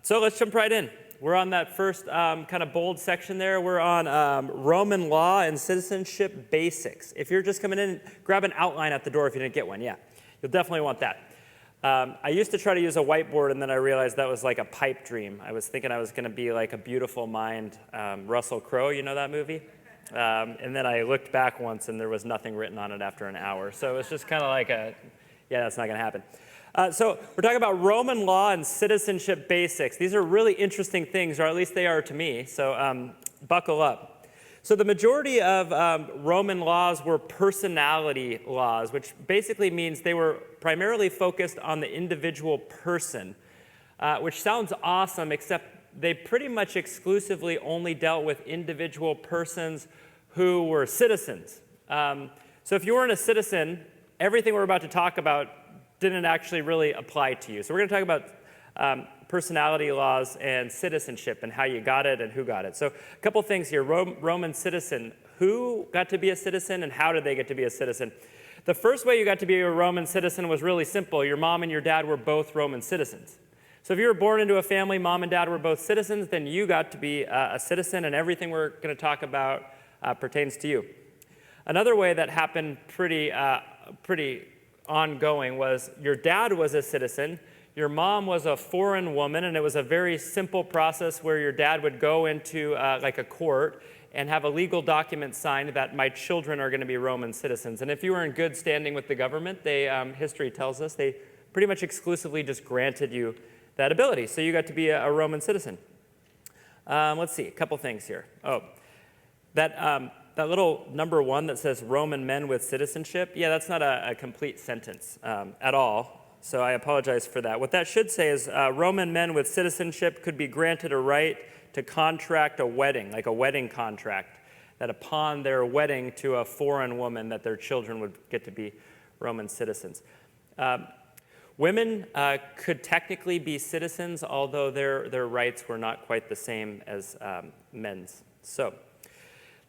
So let's jump right in. We're on that first kind of bold section there. We're on Roman law and citizenship basics. If you're just coming in, grab an outline at the door if you didn't get one. Yeah, you'll definitely want that. I used to try to use a whiteboard, and then I realized that was like a pipe dream. I was thinking I was going to be like a beautiful mind, Russell Crowe, you know that movie? And then I looked back once, and there was nothing written on it after an hour. So it was just kind of like yeah, that's not going to happen. So we're talking about Roman law and citizenship basics. These are really interesting things, or at least they are to me, so buckle up. So the majority of Roman laws were personality laws, which basically means they were primarily focused on the individual person, which sounds awesome, except they pretty much exclusively only dealt with individual persons who were citizens. So if you weren't a citizen, everything we're about to talk about didn't actually really apply to you. So we're going to talk about personality laws and citizenship and how you got it and who got it. So a couple things here. Roman citizen. Who got to be a citizen and how did they get to be a citizen? The first way you got to be a Roman citizen was really simple. Your mom and your dad were both Roman citizens. So if you were born into a family, mom and dad were both citizens, then you got to be a citizen, and everything we're going to talk about pertains to you. Another way that happened pretty ongoing was your dad was a citizen, your mom was a foreign woman, and it was a very simple process where your dad would go into like a court and have a legal document signed that my children are going to be Roman citizens. And if you were in good standing with the government, history tells us, they pretty much exclusively just granted you that ability. So you got to be a Roman citizen. Let's see, a couple things here. That little number 1 that says Roman men with citizenship, yeah, that's not a complete sentence at all, so I apologize for that. What that should say is Roman men with citizenship could be granted a right to contract a wedding, like a wedding contract, that upon their wedding to a foreign woman that their children would get to be Roman citizens. Women could technically be citizens, although their rights were not quite the same as men's. So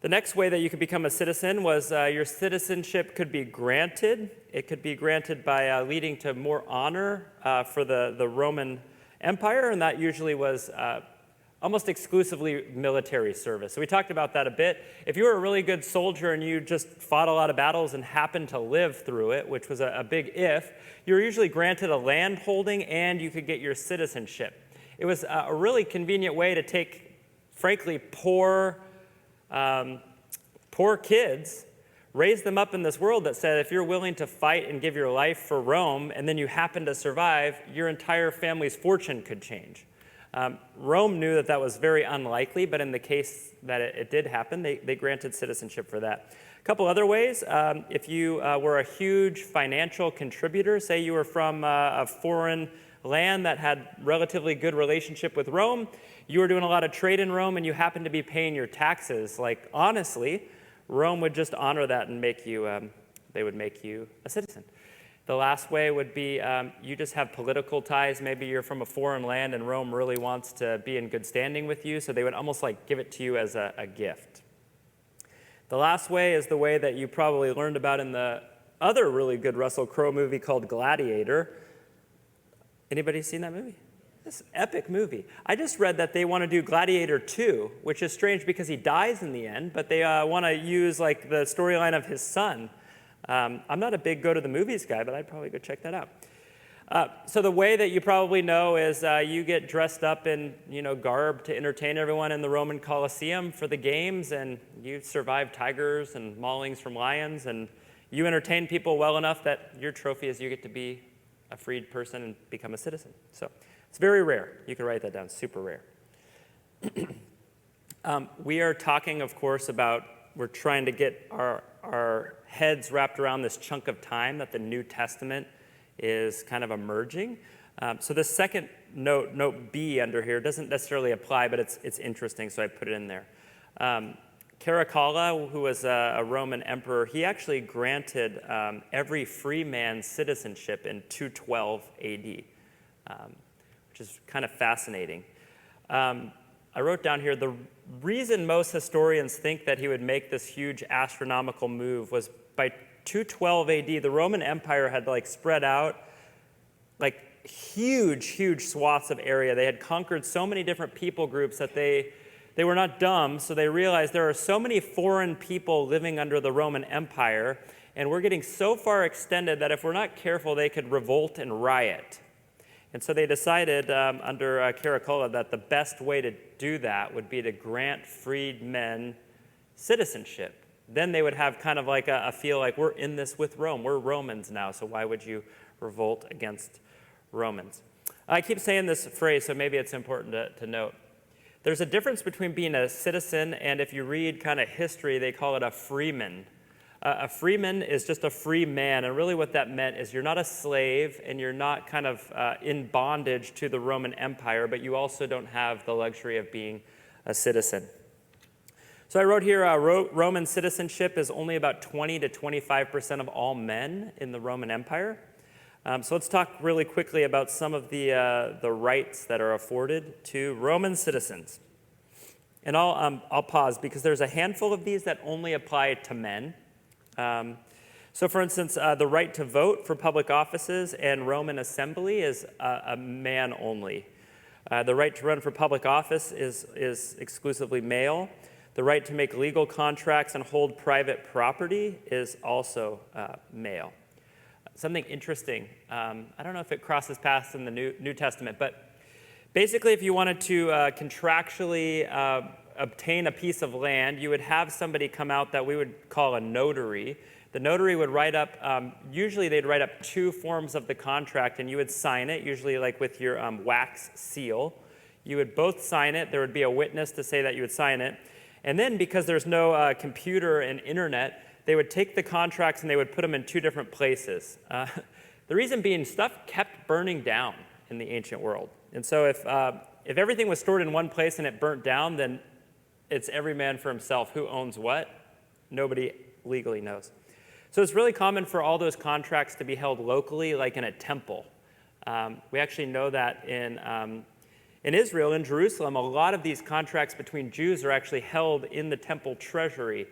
the next way that you could become a citizen was your citizenship could be granted. It could be granted by leading to more honor for the Roman Empire, and that usually was almost exclusively military service. So we talked about that a bit. If you were a really good soldier and you just fought a lot of battles and happened to live through it, which was a big if, you were usually granted a land holding and you could get your citizenship. It was a really convenient way to take, frankly, poor kids, raise them up in this world that said if you're willing to fight and give your life for Rome and then you happen to survive, your entire family's fortune could change. Rome knew that was very unlikely, but in the case that it did happen, they granted citizenship for that. A couple other ways, if you were a huge financial contributor, say you were from a foreign land that had relatively good relationship with Rome, you were doing a lot of trade in Rome and you happened to be paying your taxes, like honestly, Rome would just honor that and they would make you a citizen. The last way would be you just have political ties. Maybe you're from a foreign land and Rome really wants to be in good standing with you, so they would almost like give it to you as a gift. The last way is the way that you probably learned about in the other really good Russell Crowe movie called Gladiator. Anybody seen that movie? This epic movie. I just read that they want to do Gladiator 2, which is strange because he dies in the end, but they want to use like the storyline of his son. I'm not a big go-to-the-movies guy, but I'd probably go check that out. So the way that you probably know is you get dressed up in garb to entertain everyone in the Roman Colosseum for the games, and you survive tigers and maulings from lions, and you entertain people well enough that your trophy is you get to be a freed person and become a citizen. So it's very rare. You can write that down, super rare. We are talking, of course, about we're trying to get our heads wrapped around this chunk of time that the New Testament is kind of emerging. So the second note B under here doesn't necessarily apply, but it's interesting, so I put it in there. Caracalla, who was a Roman emperor, he actually granted every free man citizenship in 212 AD, which is kind of fascinating. I wrote down here, the reason most historians think that he would make this huge astronomical move was by 212 AD, the Roman Empire had spread out huge, huge swaths of area. They had conquered so many different people groups that they were not dumb, so they realized there are so many foreign people living under the Roman Empire, and we're getting so far extended that if we're not careful, they could revolt and riot. And so they decided under Caracolla that the best way to do that would be to grant freedmen citizenship. Then they would have kind of like a feel like we're in this with Rome. We're Romans now, so why would you revolt against Romans? I keep saying this phrase, so maybe it's important to note. There's a difference between being a citizen and, if you read kind of history, they call it a freeman. A freeman is just a free man, and really what that meant is you're not a slave and you're not kind of in bondage to the Roman Empire, but you also don't have the luxury of being a citizen. So I wrote here, Roman citizenship is only about 20 to 25% of all men in the Roman Empire. So let's talk really quickly about some of the rights that are afforded to Roman citizens. And I'll pause because there's a handful of these that only apply to men. So for instance, the right to vote for public offices and Roman assembly is a man only. The right to run for public office is exclusively male. The right to make legal contracts and hold private property is also male. Something interesting, I don't know if it crosses paths in the New Testament, but basically if you wanted to contractually obtain a piece of land, you would have somebody come out that we would call a notary. The notary would write up, usually they'd write up 2 forms of the contract, and you would sign it, usually like with your wax seal. You would both sign it. There would be a witness to say that you would sign it. And then because there's no computer and internet, they would take the contracts and they would put them in 2 different places. The reason being, stuff kept burning down in the ancient world. And so if everything was stored in one place and it burnt down, then it's every man for himself. Who owns what? Nobody legally knows. So it's really common for all those contracts to be held locally, like in a temple. We actually know that in Israel, in Jerusalem, a lot of these contracts between Jews are actually held in the temple treasury.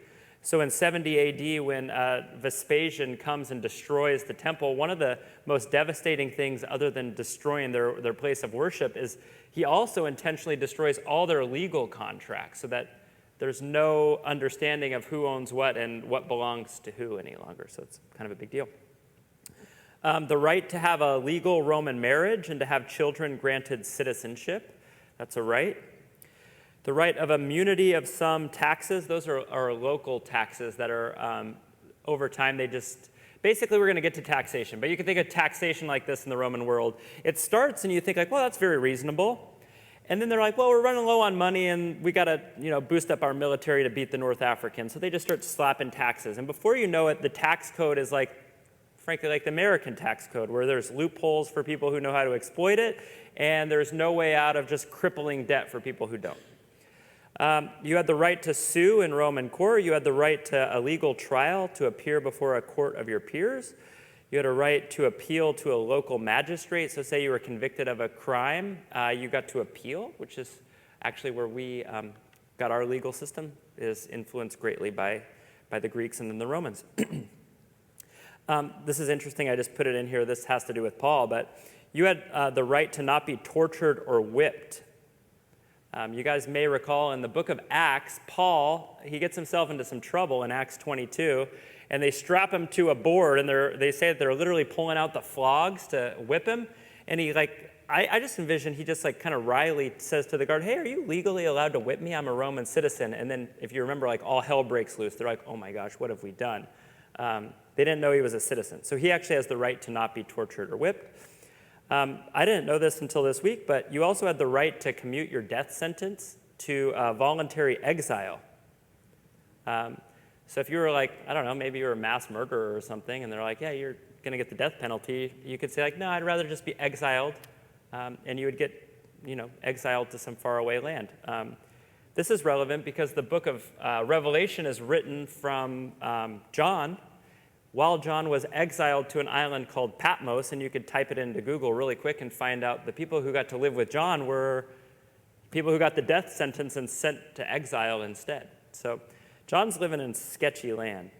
So in 70 AD, when Vespasian comes and destroys the temple, one of the most devastating things, other than destroying their place of worship, is he also intentionally destroys all their legal contracts so that there's no understanding of who owns what and what belongs to who any longer. So it's kind of a big deal. The right to have a legal Roman marriage and to have children granted citizenship, that's a right. The right of immunity of some taxes, those are local taxes that are, over time, they just, basically we're going to get to taxation, but you can think of taxation like this in the Roman world. It starts and you think like, well, that's very reasonable. And then they're like, well, we're running low on money and we got to, boost up our military to beat the North Africans. So they just start slapping taxes. And before you know it, the tax code is frankly, like the American tax code, where there's loopholes for people who know how to exploit it, and there's no way out of just crippling debt for people who don't. You had the right to sue in Roman court. You had the right to a legal trial, to appear before a court of your peers. You had a right to appeal to a local magistrate. So say you were convicted of a crime, you got to appeal, which is actually where we got our legal system, is influenced greatly by the Greeks and then the Romans. This is interesting. I just put it in here. This has to do with Paul, but you had the right to not be tortured or whipped. You guys may recall in the book of Acts, Paul, he gets himself into some trouble in Acts 22, and they strap him to a board, and they say that they're literally pulling out the flogs to whip him, and he I just envision he just kind of wryly says to the guard, hey, are you legally allowed to whip me? I'm a Roman citizen. And then if you remember, all hell breaks loose. They're like, oh my gosh, what have we done? They didn't know he was a citizen. So he actually has the right to not be tortured or whipped. I didn't know this until this week, but you also had the right to commute your death sentence to voluntary exile. So if you were I don't know, maybe you were a mass murderer or something, and they're like, yeah, you're going to get the death penalty, you could say no, I'd rather just be exiled, and you would get, exiled to some faraway land. This is relevant because the book of Revelation is written from John, while John was exiled to an island called Patmos, and you could type it into Google really quick and find out the people who got to live with John were people who got the death sentence and sent to exile instead. So John's living in sketchy land.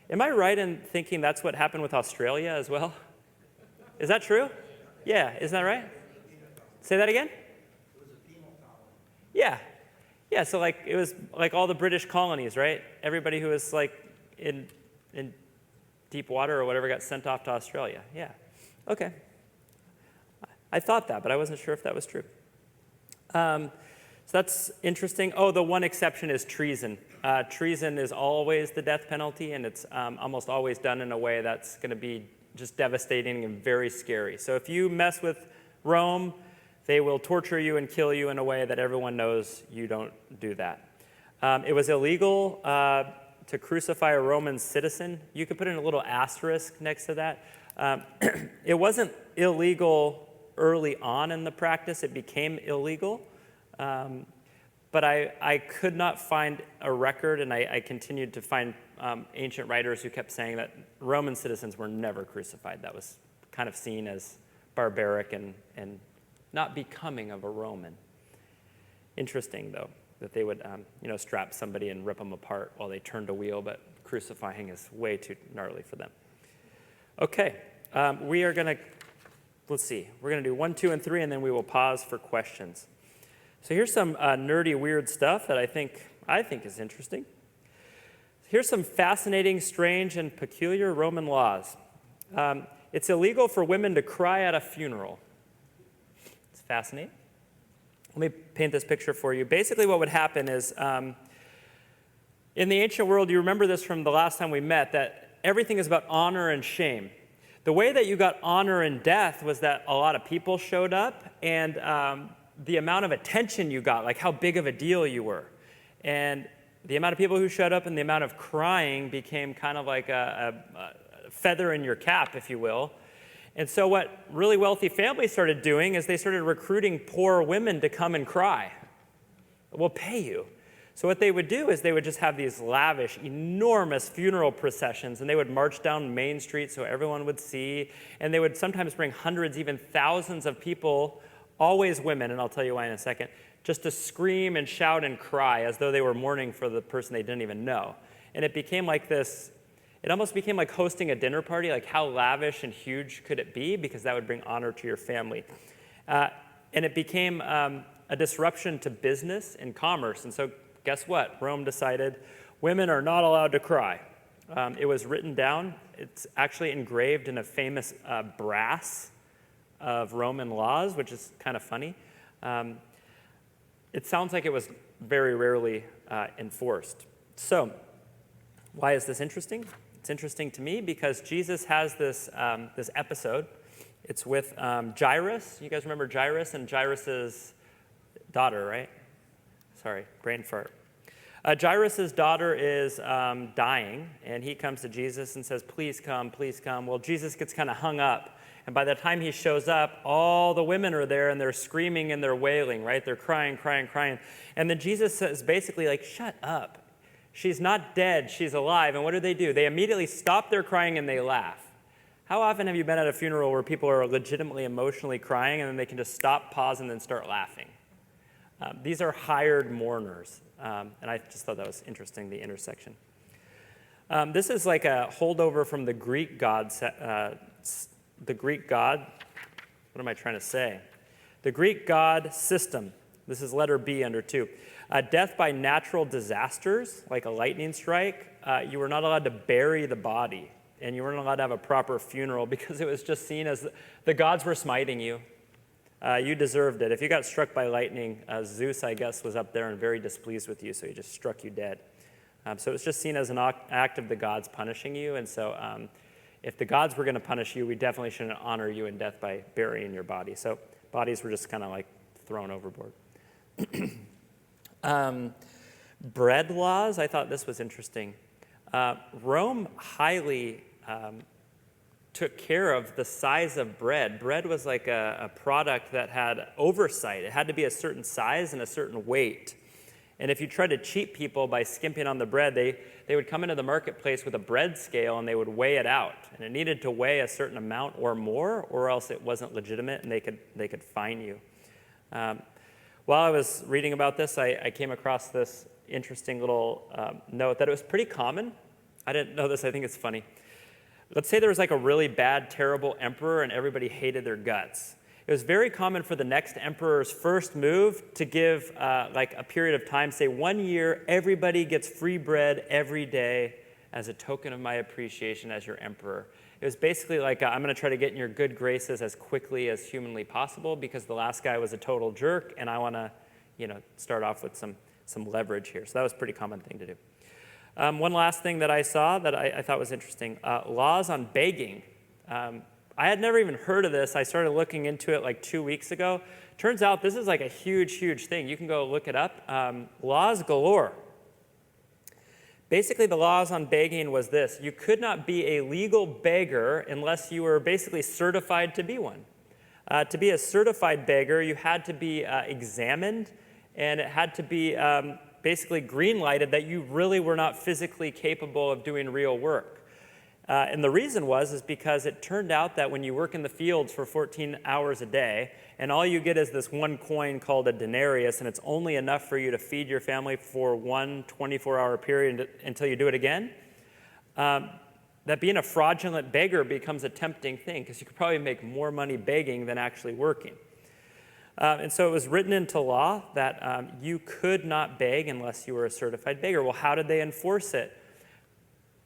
Am I right in thinking that's what happened with Australia as well? Is that true? Yeah, isn't that right? Say that again? Yeah. Yeah, so like it was like all the British colonies, right? Everybody who was like in deep water or whatever got sent off to Australia. Yeah. Okay. I thought that, but I wasn't sure if that was true. So that's interesting. Oh, the one exception is treason. Treason is always the death penalty, and it's almost always done in a way that's going to be just devastating and very scary. So if you mess with Rome, they will torture you and kill you in a way that everyone knows you don't do that. It was illegal to crucify a Roman citizen. You could put in a little asterisk next to that. It wasn't illegal early on in the practice. It became illegal. But I could not find a record, and I continued to find ancient writers who kept saying that Roman citizens were never crucified. That was kind of seen as barbaric and not becoming of a Roman. Interesting, though, that they would strap somebody and rip them apart while they turned a wheel, but crucifying is way too gnarly for them. Okay, we are going to, let's see, we're going to do 1, 2, and 3, and then we will pause for questions. So here's some nerdy, weird stuff that I think is interesting. Here's some fascinating, strange, and peculiar Roman laws. It's illegal for women to cry at a funeral. It's fascinating. Let me paint this picture for you. Basically what would happen is, in the ancient world, you remember this from the last time we met, that everything is about honor and shame. The way that you got honor in death was that a lot of people showed up, and the amount of attention you got, like how big of a deal you were. And the amount of people who showed up and the amount of crying became kind of like a feather in your cap, if you will. And so what really wealthy families started doing is they started recruiting poor women to come and cry. We'll pay you. So what they would do is they would just have these lavish, enormous funeral processions, and they would march down Main Street so everyone would see, and they would sometimes bring hundreds, even thousands of people, always women, and I'll tell you why in a second, just to scream and shout and cry as though they were mourning for the person they didn't even know. And it became like this, it almost became like hosting a dinner party, like how lavish and huge could it be, because that would bring honor to your family. And it became a disruption to business and commerce. And so guess what? Rome decided women are not allowed to cry. It was written down. It's actually engraved in a famous brass of Roman laws, which is kind of funny. It sounds like it was very rarely enforced. So why is this interesting? It's interesting to me because Jesus has this episode. It's with Jairus. You guys remember Jairus and Jairus' daughter, right? Sorry, brain fart. Jairus' daughter is dying, and he comes to Jesus and says, please come, please come. Well, Jesus gets kind of hung up. And by the time he shows up, all the women are there, and they're screaming and they're wailing, right? They're crying, crying, crying. And then Jesus says basically like, shut up. She's not dead, she's alive. And what do? They immediately stop their crying and they laugh. How often have you been at a funeral where people are legitimately emotionally crying and then they can just stop, pause, and then start laughing? These are hired mourners. And I just thought that was interesting, the intersection. This is like a holdover from the Greek god, what am I trying to say? The Greek god system. This is letter B under 2. Death by natural disasters, like a lightning strike. You were not allowed to bury the body, and you weren't allowed to have a proper funeral because it was just seen as the gods were smiting you. You deserved it. If you got struck by lightning, Zeus, I guess, was up there and very displeased with you, so he just struck you dead. So it was just seen as an act of the gods punishing you, and so if the gods were going to punish you, we definitely shouldn't honor you in death by burying your body. So bodies were just kind of like thrown overboard. Bread laws, I thought this was interesting. Rome highly took care of the size of bread. Bread was like a product that had oversight. It had to be a certain size and a certain weight. And if you tried to cheat people by skimping on the bread, they would come into the marketplace with a bread scale and they would weigh it out. And it needed to weigh a certain amount or more, or else it wasn't legitimate and they could fine you. While I was reading about this, I came across this interesting little note that it was pretty common. I didn't know this, I think it's funny. Let's say there was like a really bad, terrible emperor and everybody hated their guts. It was very common for the next emperor's first move to give like a period of time, say 1 year, everybody gets free bread every day as a token of my appreciation as your emperor. It was basically like, I'm going to try to get in your good graces as quickly as humanly possible because the last guy was a total jerk, and I want to, start off with some leverage here. So that was a pretty common thing to do. One last thing that I saw that I thought was interesting, laws on begging. I had never even heard of this. I started looking into it like 2 weeks ago. Turns out this is like a huge, huge thing. You can go look it up. Laws galore. Basically, the laws on begging was this. You could not be a legal beggar unless you were basically certified to be one. To be a certified beggar, you had to be examined, and it had to be basically green-lighted that you really were not physically capable of doing real work. And the reason is because it turned out that when you work in the fields for 14 hours a day, and all you get is this one coin called a denarius, and it's only enough for you to feed your family for one 24-hour period until you do it again, that being a fraudulent beggar becomes a tempting thing, because you could probably make more money begging than actually working. And so it was written into law that you could not beg unless you were a certified beggar. Well, how did they enforce it?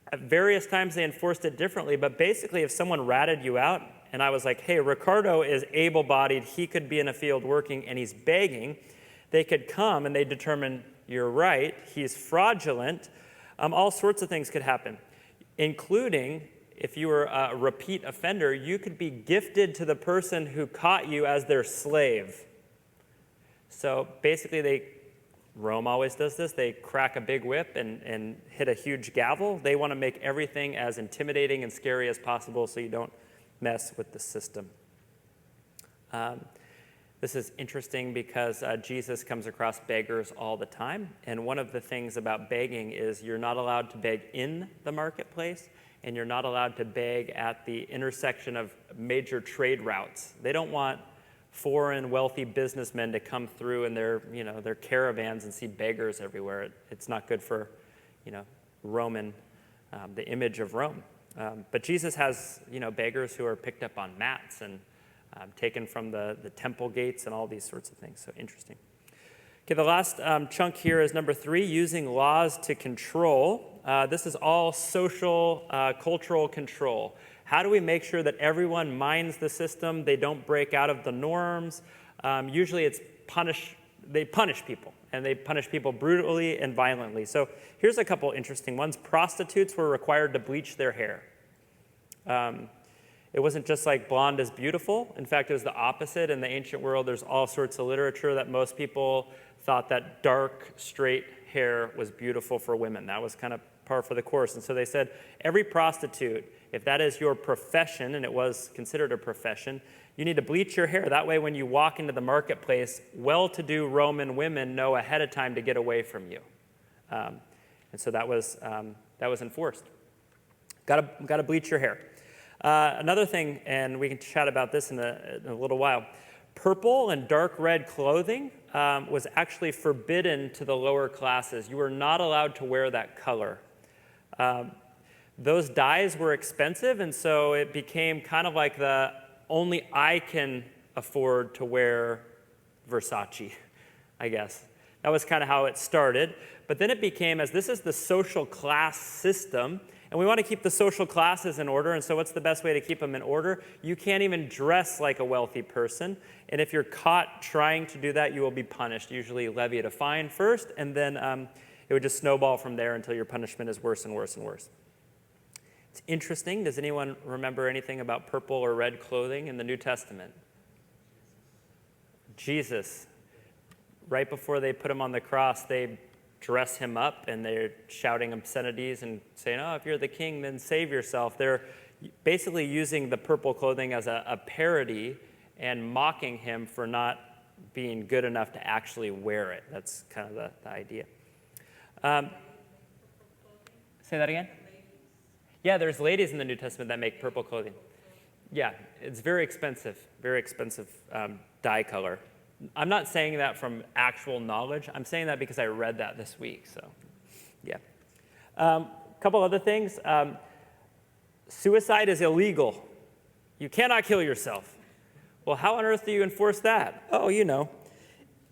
At various times they enforced it differently, but basically if someone ratted you out, and I was like, hey, Ricardo is able-bodied, he could be in a field working, and he's begging, they could come and they determine, you're right, he's fraudulent. All sorts of things could happen, including if you were a repeat offender, you could be gifted to the person who caught you as their slave. So basically Rome always does this. They crack a big whip and hit a huge gavel. They want to make everything as intimidating and scary as possible so you don't mess with the system. This is interesting because Jesus comes across beggars all the time. And one of the things about begging is you're not allowed to beg in the marketplace, and you're not allowed to beg at the intersection of major trade routes. They don't want foreign wealthy businessmen to come through in their caravans and see beggars everywhere. It's not good for, Roman, the image of Rome. But Jesus has, beggars who are picked up on mats and taken from the temple gates and all these sorts of things. So interesting. Okay, the last chunk here is number 3, using laws to control. This is all social, cultural control. How do we make sure that everyone minds the system, they don't break out of the norms? Usually it's they punish people, and they punish people brutally and violently. So here's a couple interesting ones. Prostitutes were required to bleach their hair. It wasn't just like blonde is beautiful. In fact, it was the opposite. In the ancient world, there's all sorts of literature that most people thought that dark, straight hair was beautiful for women. That was kind of par for the course. And so they said, every prostitute, if that is your profession, and it was considered a profession, you need to bleach your hair. That way, when you walk into the marketplace, well-to-do Roman women know ahead of time to get away from you. And so that was enforced. Got to bleach your hair. Another thing, and we can chat about this in a little while, purple and dark red clothing was actually forbidden to the lower classes. You were not allowed to wear that color. Those dyes were expensive, and so it became kind of like the only I can afford to wear Versace, I guess. That was kind of how it started. But then it became, as this is the social class system, and we want to keep the social classes in order, and so what's the best way to keep them in order? You can't even dress like a wealthy person, and if you're caught trying to do that, you will be punished, usually levied a fine first, and then it would just snowball from there until your punishment is worse and worse and worse. It's interesting. Does anyone remember anything about purple or red clothing in the New Testament? Jesus. Right before they put him on the cross, they dress him up, and they're shouting obscenities and saying, oh, if you're the king, then save yourself. They're basically using the purple clothing as a parody and mocking him for not being good enough to actually wear it. That's kind of the idea. Say that again? Yeah, there's ladies in the New Testament that make purple clothing. Yeah, it's very expensive dye color. I'm not saying that from actual knowledge. I'm saying that because I read that this week. So, yeah. A couple other things. Suicide is illegal. You cannot kill yourself. Well, how on earth do you enforce that? Oh, you know.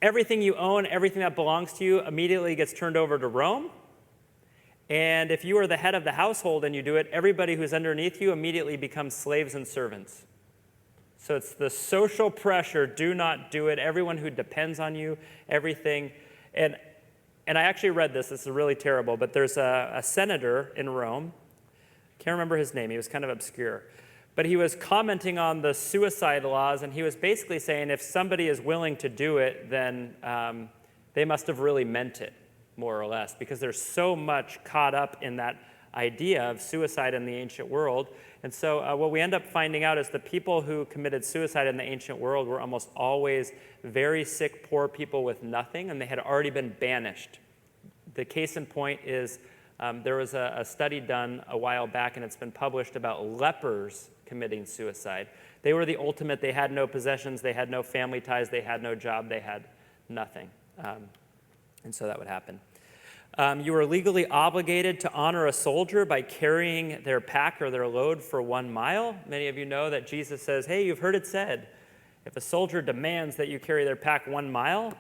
Everything you own, everything that belongs to you immediately gets turned over to Rome. And if you are the head of the household and you do it, everybody who's underneath you immediately becomes slaves and servants. So it's the social pressure, do not do it. Everyone who depends on you, everything. And I actually read this is really terrible, but there's a senator in Rome. Can't remember his name, he was kind of obscure. But he was commenting on the suicide laws, and he was basically saying if somebody is willing to do it, then they must have really meant it, more or less, because there's so much caught up in that idea of suicide in the ancient world. And so what we end up finding out is the people who committed suicide in the ancient world were almost always very sick, poor people with nothing, and they had already been banished. The case in point is there was a study done a while back, and it's been published about lepers committing suicide. They were the ultimate. They had no possessions. They had no family ties. They had no job. They had nothing. And so that would happen. You were legally obligated to honor a soldier by carrying their pack or their load for 1 mile. Many of you know that Jesus says, hey, you've heard it said, if a soldier demands that you carry their pack 1 mile,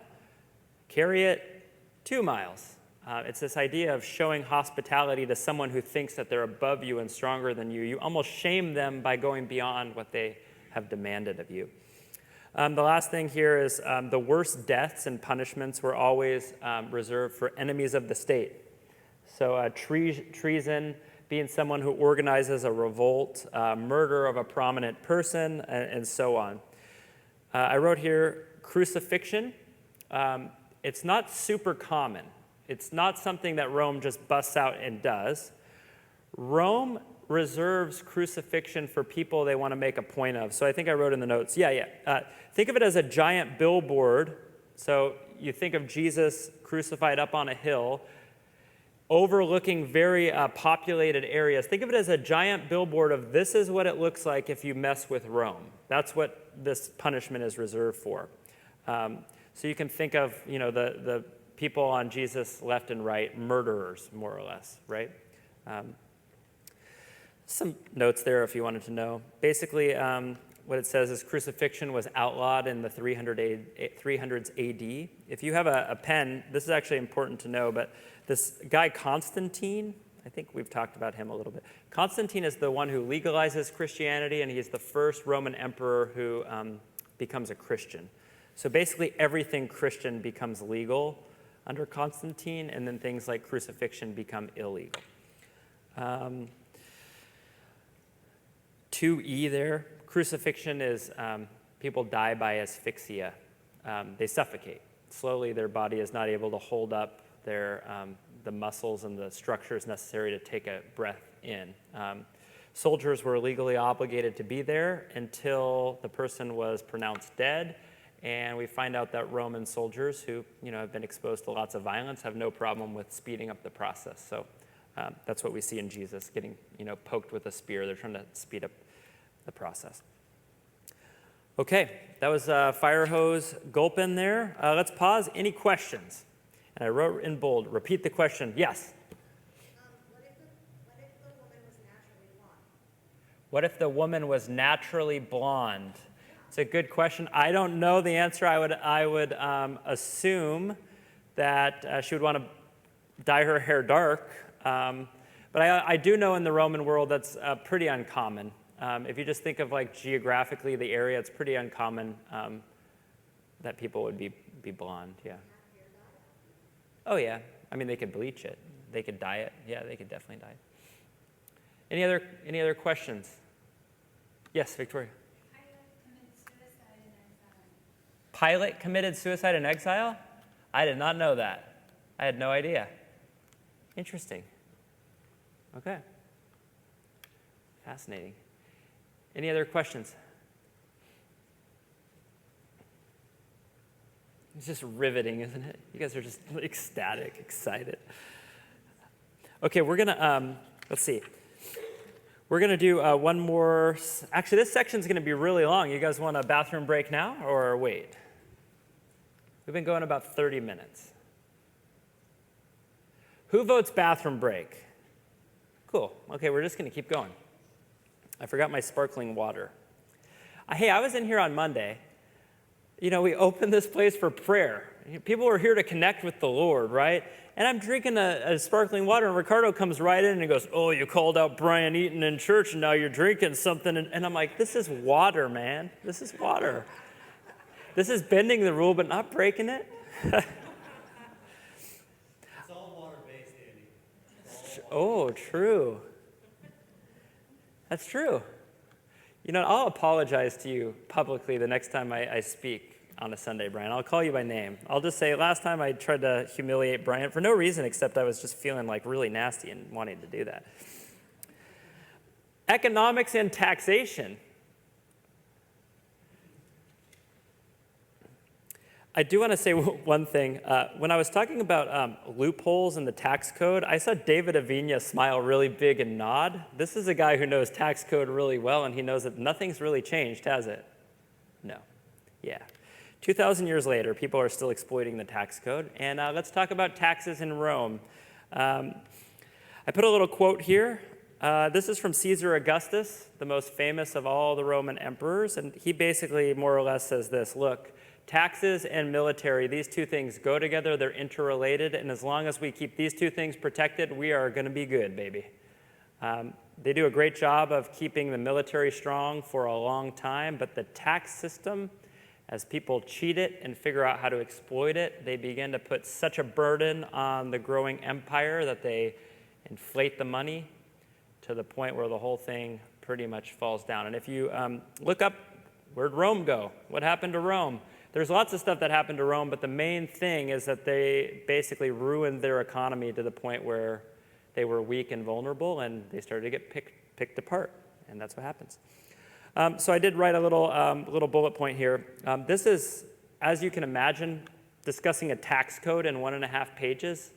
carry it 2 miles. It's this idea of showing hospitality to someone who thinks that they're above you and stronger than you. You almost shame them by going beyond what they have demanded of you. The last thing here is the worst deaths and punishments were always reserved for enemies of the state. So treason, being someone who organizes a revolt, murder of a prominent person, and so on. I wrote here, crucifixion. It's not super common. It's not something that Rome just busts out and does. Rome reserves crucifixion for people they want to make a point of. So I think I wrote in the notes, think of it as a giant billboard. So you think of Jesus crucified up on a hill, overlooking very populated areas. Think of it as a giant billboard of this is what it looks like if you mess with Rome. That's what this punishment is reserved for. So you can think of, the people on Jesus' left and right, murderers, more or less, right? Some notes there if you wanted to know. Basically, what it says is crucifixion was outlawed in the 300s AD. If you have a pen, this is actually important to know, but this guy Constantine, I think we've talked about him a little bit. Constantine is the one who legalizes Christianity, and he's the first Roman emperor who becomes a Christian. So basically everything Christian becomes legal under Constantine, and then things like crucifixion become illegal. 2E there, crucifixion is people die by asphyxia. They suffocate. Slowly their body is not able to hold up the muscles and the structures necessary to take a breath in. Soldiers were legally obligated to be there until the person was pronounced dead. And we find out that Roman soldiers who have been exposed to lots of violence have no problem with speeding up the process. So that's what we see in Jesus, getting poked with a spear. They're trying to speed up the process. Okay, that was fire hose gulp in there. Let's pause. Any questions? And I wrote in bold, repeat the question. Yes? What if the woman was naturally blonde? It's a good question. I don't know the answer. I would assume that she would want to dye her hair dark. But I do know in the Roman world that's pretty uncommon. If you just think of geographically the area, it's pretty uncommon that people would be blonde. Yeah. Oh yeah. I mean, they could bleach it. They could dye it. Yeah, they could definitely dye it. Any other questions? Yes, Victoria. Pilate committed suicide in exile? I did not know that. I had no idea. Interesting. Okay. Fascinating. Any other questions? It's just riveting, isn't it? You guys are just ecstatic, excited. Okay, we're going to, let's see. We're going to do one more. Actually, this section's going to be really long. You guys want a bathroom break now or wait? We've been going about 30 minutes. Who votes bathroom break? Cool. Okay, we're just going to keep going. I forgot my sparkling water. Hey, I was in here on Monday. We opened this place for prayer. People are here to connect with the Lord, right? And I'm drinking a sparkling water, and Ricardo comes right in and goes, "Oh, you called out Brian Eaton in church, and now you're drinking something." And I'm like, this is water, man. This is water. This is bending the rule, but not breaking it. It's all water-based, Andy. Oh, true. That's true. I'll apologize to you publicly the next time I speak on a Sunday, Brian. I'll call you by name. I'll just say, last time I tried to humiliate Brian for no reason except I was just feeling like really nasty and wanting to do that. Economics and taxation. I do want to say one thing. When I was talking about loopholes in the tax code, I saw David Avina smile really big and nod. This is a guy who knows tax code really well, and he knows that nothing's really changed, has it? No. Yeah. 2,000 years later, people are still exploiting the tax code. And let's talk about taxes in Rome. I put a little quote here. This is from Caesar Augustus, the most famous of all the Roman emperors. And he basically more or less says this: look, taxes and military, these two things go together, they're interrelated, and as long as we keep these two things protected, we are going to be good, baby. They do a great job of keeping the military strong for a long time, but the tax system, as people cheat it and figure out how to exploit it, they begin to put such a burden on the growing empire that they inflate the money to the point where the whole thing pretty much falls down. And if you look up, where'd Rome go? What happened to Rome? There's lots of stuff that happened to Rome, but the main thing is that they basically ruined their economy to the point where they were weak and vulnerable, and they started to get picked apart, and that's what happens. So I did write a little bullet point here. This is, as you can imagine, discussing a tax code in 1.5 pages.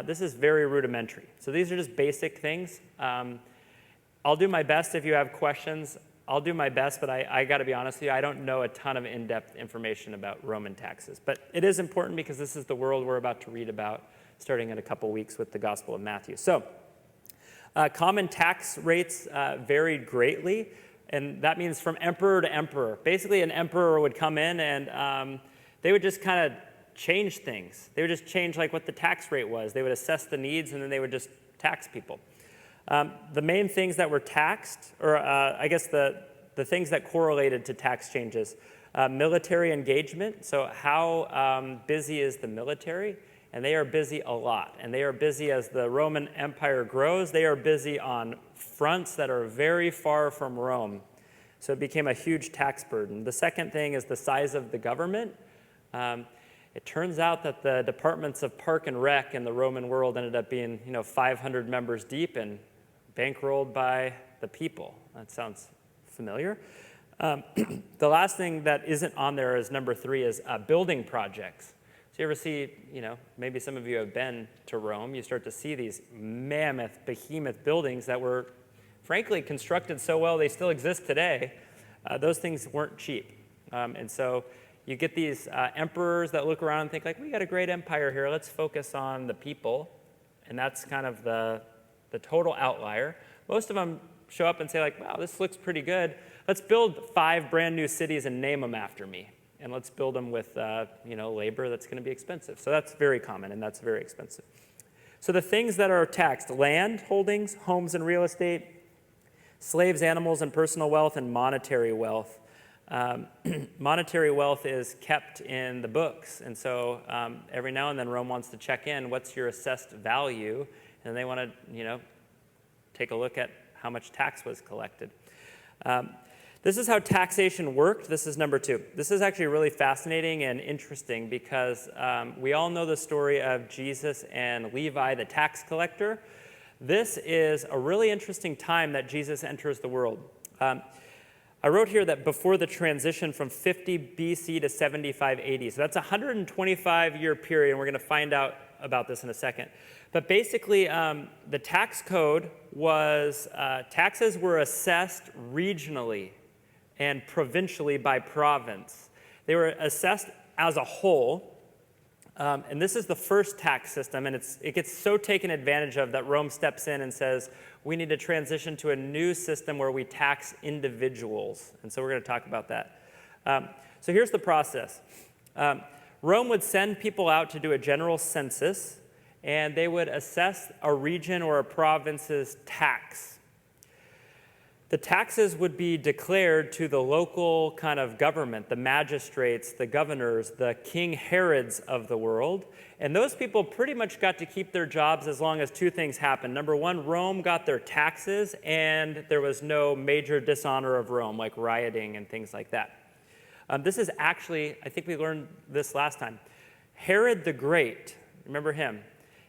This is very rudimentary. So these are just basic things. I'll do my best if you have questions. I'll do my best, but I got to be honest with you, I don't know a ton of in-depth information about Roman taxes. But it is important because this is the world we're about to read about starting in a couple weeks with the Gospel of Matthew. So common tax rates varied greatly. And that means from emperor to emperor. Basically, an emperor would come in and they would just kind of change things. They would just change like what the tax rate was. They would assess the needs and then they would just tax people. The main things that were taxed, or I guess the things that correlated to tax changes, military engagement. So how busy is the military? And they are busy a lot. And they are busy as the Roman Empire grows. They are busy on fronts that are very far from Rome. So it became a huge tax burden. The second thing is the size of the government. It turns out that the departments of Park and Rec in the Roman world ended up being 500 members deep and bankrolled by the people. That sounds familiar. The last thing that isn't on there is number 3 is building projects. So you ever see, maybe some of you have been to Rome, you start to see these mammoth, behemoth buildings that were, frankly, constructed so well they still exist today. Those things weren't cheap. And so you get these emperors that look around and think like, we got a great empire here, let's focus on the people. And that's kind of the total outlier. Most of them show up and say like, wow, this looks pretty good. Let's build 5 brand new cities and name them after me. And let's build them with labor that's going to be expensive. So that's very common, and that's very expensive. So the things that are taxed: land holdings, homes and real estate, slaves, animals, and personal wealth, and monetary wealth. Monetary wealth is kept in the books, and so every now and then Rome wants to check in, what's your assessed value? And they want to, take a look at how much tax was collected. This is how taxation worked. This is number 2. This is actually really fascinating and interesting because we all know the story of Jesus and Levi, the tax collector. This is a really interesting time that Jesus enters the world. I wrote here that before the transition from 50 BC to 75 AD, so that's a 125-year period, and we're going to find out about this in a second. But basically, the tax code was, taxes were assessed regionally and provincially by province. They were assessed as a whole, And this is the first tax system, and it gets so taken advantage of that Rome steps in and says, we need to transition to a new system where we tax individuals. And so we're going to talk about that. So here's the process. Rome would send people out to do a general census, and they would assess a region or a province's tax. The taxes would be declared to the local kind of government, the magistrates, the governors, the King Herods of the world. And those people pretty much got to keep their jobs as long as two things happened. Number one, Rome got their taxes, and there was no major dishonor of Rome, like rioting and things like that. This is actually, I think we learned this last time, Herod the Great, remember him?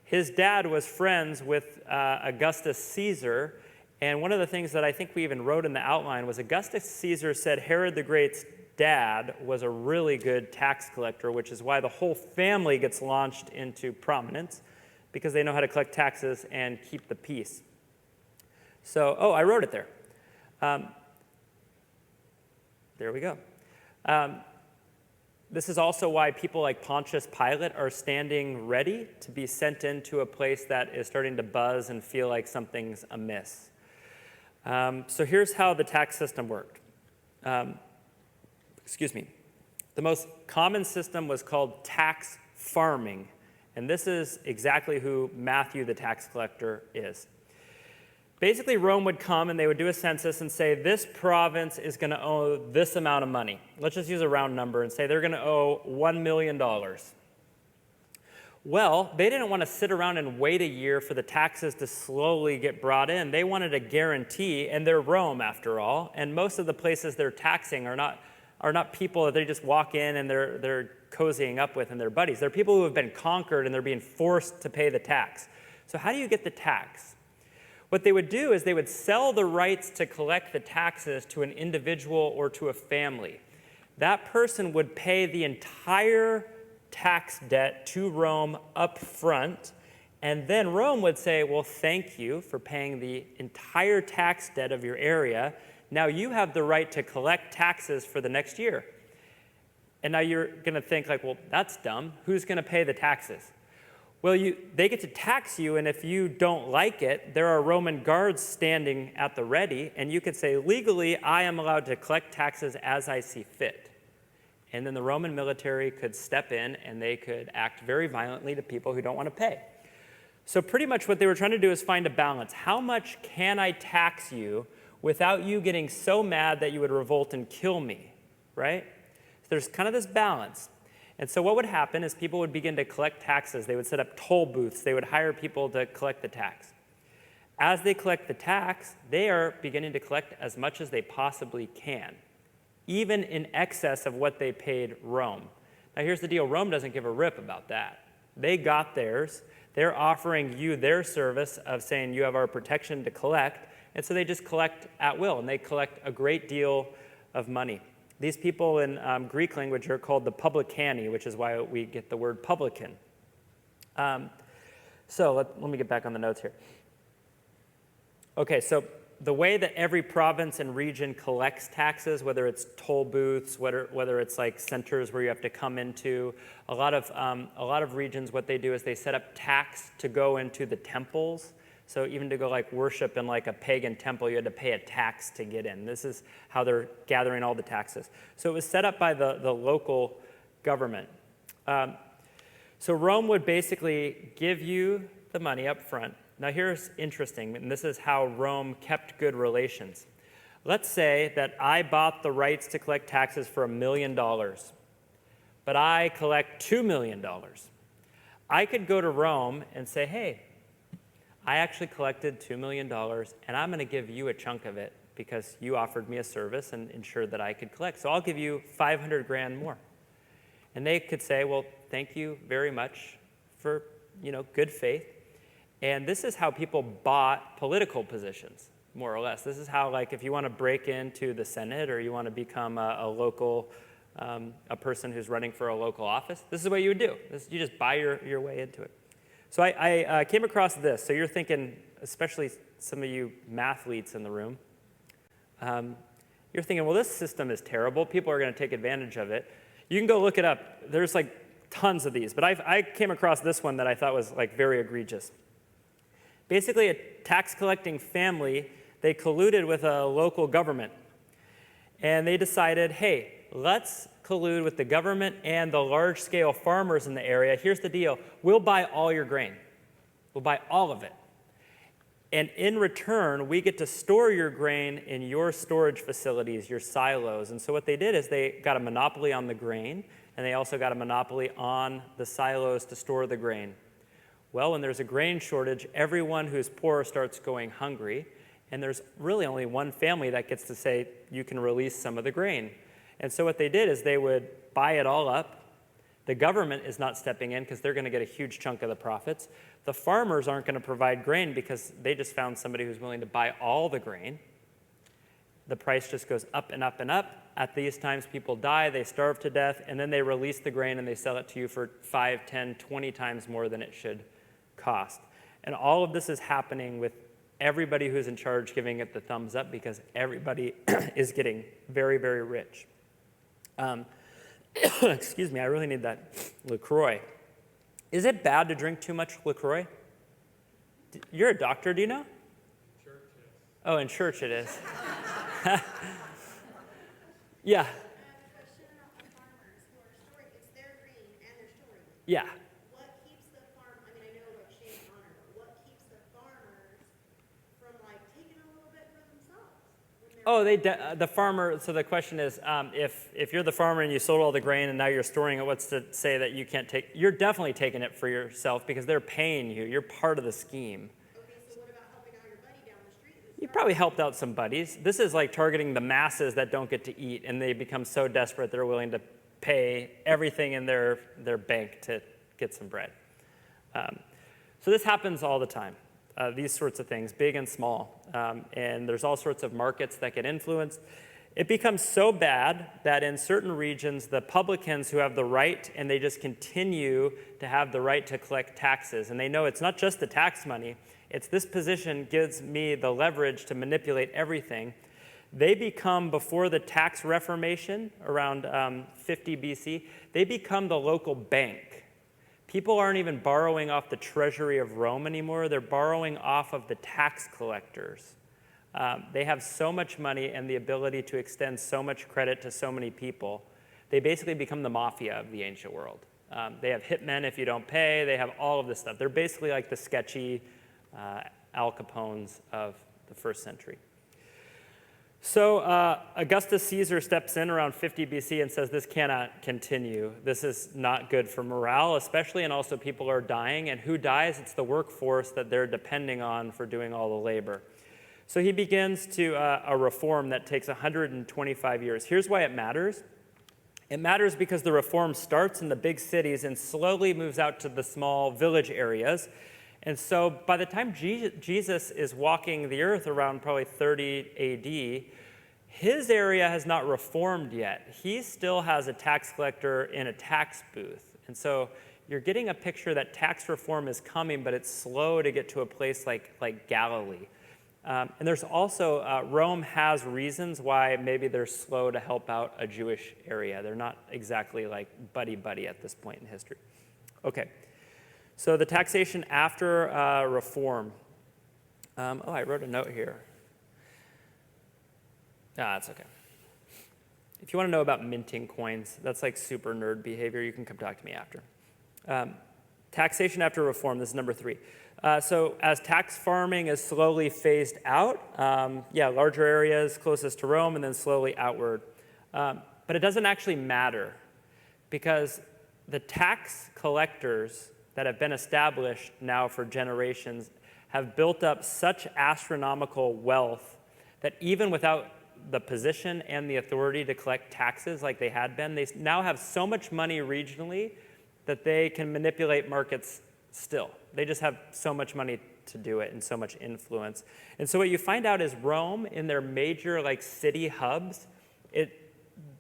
His dad was friends with Augustus Caesar. And one of the things that I think we even wrote in the outline was Augustus Caesar said Herod the Great's dad was a really good tax collector, which is why the whole family gets launched into prominence, because they know how to collect taxes and keep the peace. So, I wrote it there. There we go. This is also why people like Pontius Pilate are standing ready to be sent into a place that is starting to buzz and feel like something's amiss. So here's how the tax system worked. The most common system was called tax farming, and this is exactly who Matthew the tax collector is. Basically, Rome would come and they would do a census and say, this province is going to owe this amount of money. Let's just use a round number and say they're going to owe $1 million. Well, they didn't want to sit around and wait a year for the taxes to slowly get brought in. They wanted a guarantee, and they're Rome after all, and most of the places they're taxing are not people that they just walk in and they're cozying up with and they're buddies. They're people who have been conquered and they're being forced to pay the tax. So how do you get the tax? What they would do is they would sell the rights to collect the taxes to an individual or to a family. That person would pay the entire tax debt to Rome up front, and then Rome would say, well, thank you for paying the entire tax debt of your area. Now you have the right to collect taxes for the next year. And now you're going to think like, well, that's dumb. Who's going to pay the taxes? Well, they get to tax you, and if you don't like it, there are Roman guards standing at the ready, and you could say, legally, I am allowed to collect taxes as I see fit. And then the Roman military could step in and they could act very violently to people who don't want to pay. So pretty much what they were trying to do is find a balance. How much can I tax you without you getting so mad that you would revolt and kill me, right? So there's kind of this balance. And so what would happen is people would begin to collect taxes. They would set up toll booths. They would hire people to collect the tax. As they collect the tax, they are beginning to collect as much as they possibly can, even in excess of what they paid Rome. Now here's the deal, Rome doesn't give a rip about that. They got theirs. They're offering you their service of saying you have our protection to collect, and so they just collect at will, and they collect a great deal of money. These people in Greek language are called the publicani, which is why we get the word publican. So let me get back on the notes here. Okay, so the way that every province and region collects taxes, whether it's toll booths, whether it's like centers where you have to come into, a lot of regions, what they do is they set up tax to go into the temples. So even to go like worship in like a pagan temple, you had to pay a tax to get in. This is how they're gathering all the taxes. So it was set up by the local government. So Rome would basically give you the money up front. Now here's interesting, and this is how Rome kept good relations. Let's say that I bought the rights to collect taxes for $1 million, but I collect $2 million. I could go to Rome and say, hey, I actually collected $2 million, and I'm going to give you a chunk of it because you offered me a service and ensured that I could collect. So I'll give you 500 grand more. And they could say, well, thank you very much for, good faith. And this is how people bought political positions, more or less. This is how, like, if you want to break into the Senate or you want to become a local, a person who's running for a local office, this is what you would do. You just buy your way into it. So I came across this. So you're thinking, especially some of you mathletes in the room, you're thinking, well, this system is terrible. People are going to take advantage of it. You can go look it up. There's like tons of these, but I came across this one that I thought was like very egregious. Basically, a tax collecting family, they colluded with a local government. And they decided, hey, let's collude with the government and the large-scale farmers in the area. Here's the deal. We'll buy all your grain. We'll buy all of it. And in return, we get to store your grain in your storage facilities, your silos. And so what they did is they got a monopoly on the grain, and they also got a monopoly on the silos to store the grain. Well, when there's a grain shortage, everyone who's poor starts going hungry, and there's really only one family that gets to say, you can release some of the grain. And so what they did is they would buy it all up. The government is not stepping in because they're going to get a huge chunk of the profits. The farmers aren't going to provide grain because they just found somebody who's willing to buy all the grain. The price just goes up and up and up. At these times, people die, they starve to death, and then they release the grain and they sell it to you for 5, 10, 20 times more than it should cost. And all of this is happening with everybody who's in charge giving it the thumbs up because everybody is getting very, very rich. Excuse me, I really need that LaCroix. Is it bad to drink too much LaCroix? You're a doctor, do you know? Church is. Oh, in church it is. Yeah. I have a question about the farmers who are storing, it's their grain and they're storing it. Yeah. What keeps the farm, I mean, I know about shame and honor, but what keeps the farmers from like taking a little bit for themselves? When they're Oh, the farmer, so the question is, if you're the farmer and you sold all the grain and now you're storing it, what's to say that you can't take, you're definitely taking it for yourself because they're paying you. You're part of the scheme. okay, so what about helping out your buddy down the street? You probably helped out some buddies. This is like targeting the masses that don't get to eat, and they become so desperate they're willing to pay everything in their bank to get some bread. So this happens all the time, these sorts of things, big and small. And there's all sorts of markets that get influenced. It becomes so bad that in certain regions, the publicans who have the right, and they just continue to have the right to collect taxes. And they know it's not just the tax money, it's this position gives me the leverage to manipulate everything. They become, before the tax reformation around 50 BC, they become the local bank. People aren't even borrowing off the treasury of Rome anymore. They're borrowing off of the tax collectors. They have so much money and the ability to extend so much credit to so many people. They basically become the mafia of the ancient world. They have hitmen if you don't pay. They have all of this stuff. They're basically like the sketchy Al Capones of the first century. So Augustus Caesar steps in around 50 BC and says this cannot continue. This is not good for morale, especially, and also people are dying. And who dies? It's the workforce that they're depending on for doing all the labor. So he begins to a reform that takes 125 years. Here's why it matters. It matters because the reform starts in the big cities and slowly moves out to the small village areas. And so by the time Jesus is walking the earth around probably 30 AD, his area has not reformed yet. He still has a tax collector in a tax booth. And so you're getting a picture that tax reform is coming, but it's slow to get to a place like Galilee. And there's also, Rome has reasons why maybe they're slow to help out a Jewish area. They're not exactly like buddy-buddy at this point in history. Okay. So the taxation after reform. I wrote a note here. That's okay. If you want to know about minting coins, that's like super nerd behavior. You can come talk to me after. Taxation after reform, this is number 3. So as tax farming is slowly phased out, larger areas closest to Rome and then slowly outward. But it doesn't actually matter because the tax collectors that have been established now for generations have built up such astronomical wealth that even without the position and the authority to collect taxes like they had been, they now have so much money regionally that they can manipulate markets still. They just have so much money to do it and so much influence. And so what you find out is Rome, in their major city hubs,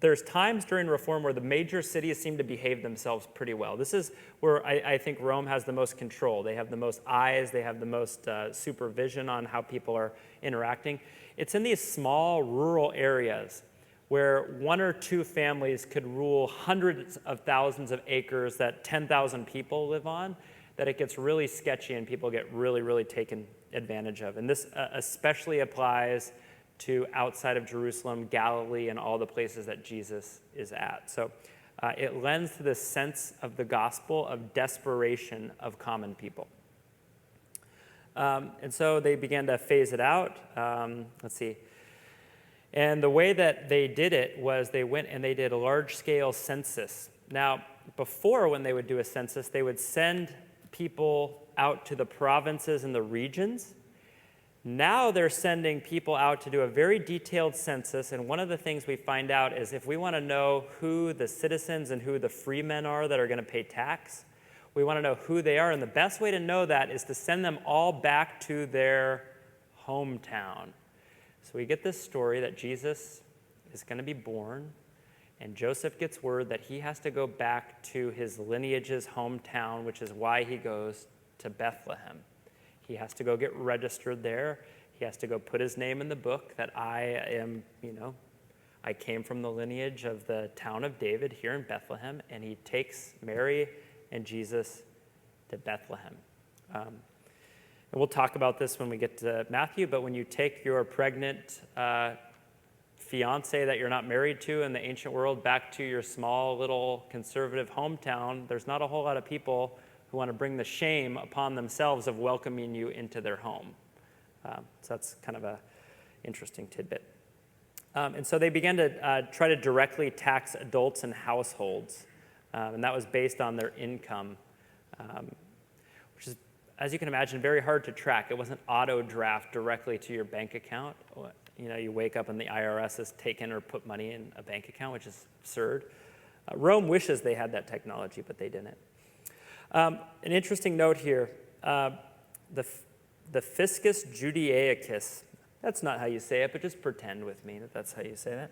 there's times during Reform where the major cities seem to behave themselves pretty well. This is where I think Rome has the most control. They have the most eyes. They have the most supervision on how people are interacting. It's in these small rural areas where one or two families could rule hundreds of thousands of acres that 10,000 people live on, that it gets really sketchy and people get really, really taken advantage of. And this especially applies to outside of Jerusalem, Galilee, and all the places that Jesus is at. So it lends to this sense of the gospel of desperation of common people. And so they began to phase it out. Let's see. And the way that they did it was they went and they did a large-scale census. Now, before, when they would do a census, they would send people out to the provinces and the regions. Now they're sending people out to do a very detailed census, and one of the things we find out is if we want to know who the citizens and who the free men are that are going to pay tax, we want to know who they are, and the best way to know that is to send them all back to their hometown. So we get this story that Jesus is going to be born, and Joseph gets word that he has to go back to his lineage's hometown, which is why he goes to Bethlehem. He has to go get registered there. He has to go put his name in the book that I am, I came from the lineage of the town of David here in Bethlehem, and he takes Mary and Jesus to Bethlehem. And we'll talk about this when we get to Matthew, but when you take your pregnant fiance that you're not married to in the ancient world back to your small little conservative hometown, there's not a whole lot of people who want to bring the shame upon themselves of welcoming you into their home. So that's kind of a interesting tidbit. And so they began to try to directly tax adults and households, and that was based on their income, which is, as you can imagine, very hard to track. It wasn't auto-draft directly to your bank account. You wake up and the IRS has taken or put money in a bank account, which is absurd. Rome wishes they had that technology, but they didn't. An interesting note here, the Fiscus Judaicus, that's not how you say it, but just pretend with me that that's how you say that.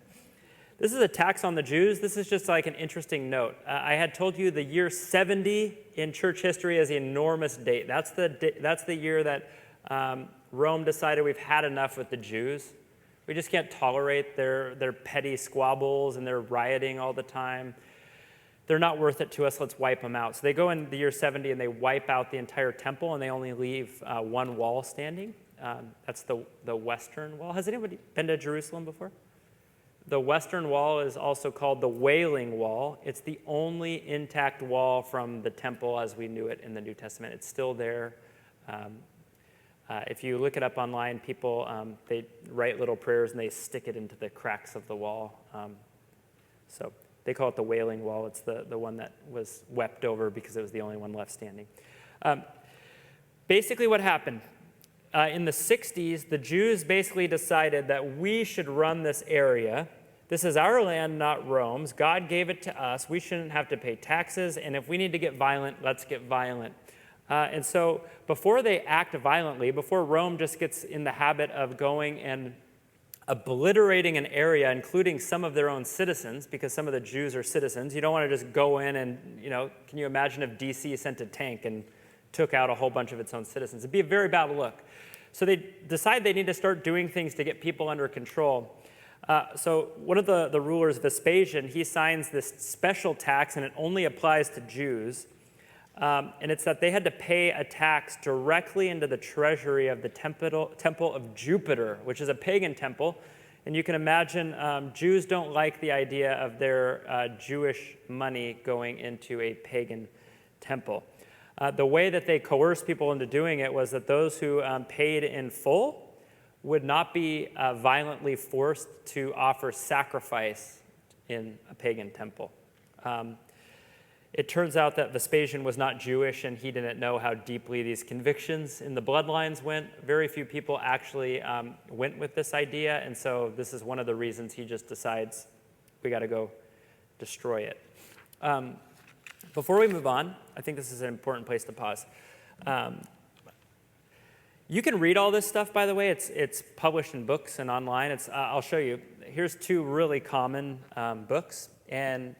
This is a tax on the Jews. This is just like an interesting note. I had told you the year 70 in church history is an enormous date. That's the year that Rome decided we've had enough with the Jews. We just can't tolerate their petty squabbles and their rioting all the time. They're not worth it to us, let's wipe them out. So they go in the year 70 and they wipe out the entire temple and they only leave one wall standing. That's the Western Wall. Has anybody been to Jerusalem before? The Western Wall is also called the Wailing Wall. It's the only intact wall from the temple as we knew it in the New Testament. It's still there. If you look it up online, people, they write little prayers and they stick it into the cracks of the wall. So they call it the Wailing Wall. It's the one that was wept over because it was the only one left standing. Basically what happened, in the 60s, the Jews basically decided that we should run this area. This is our land, not Rome's. God gave it to us. We shouldn't have to pay taxes, and if we need to get violent, let's get violent. And so before they act violently, before Rome just gets in the habit of going and obliterating an area, including some of their own citizens, because some of the Jews are citizens. You don't want to just go in and, can you imagine if DC sent a tank and took out a whole bunch of its own citizens? It'd be a very bad look. So they decide they need to start doing things to get people under control. So one of the rulers, Vespasian, he signs this special tax, and it only applies to Jews. And it's that they had to pay a tax directly into the treasury of the temple of Jupiter, which is a pagan temple. And you can imagine Jews don't like the idea of their Jewish money going into a pagan temple. The way that they coerced people into doing it was that those who paid in full would not be violently forced to offer sacrifice in a pagan temple. It turns out that Vespasian was not Jewish, and he didn't know how deeply these convictions in the bloodlines went. Very few people actually went with this idea, and so this is one of the reasons he just decides we got to go destroy it. Before we move on, I think this is an important place to pause. You can read all this stuff, by the way. It's published in books and online. I'll show you. Here's two really common books, and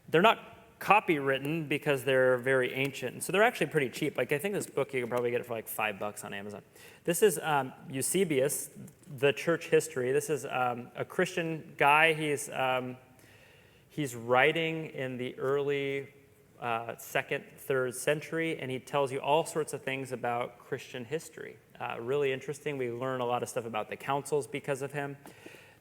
they're not copywritten because they're very ancient. And so they're actually pretty cheap. Like I think this book you can probably get it for like $5 on Amazon. This is Eusebius, the church history. This is a Christian guy. He's writing in the early 2nd, 3rd century, and he tells you all sorts of things about Christian history. Really interesting. We learn a lot of stuff about the councils because of him.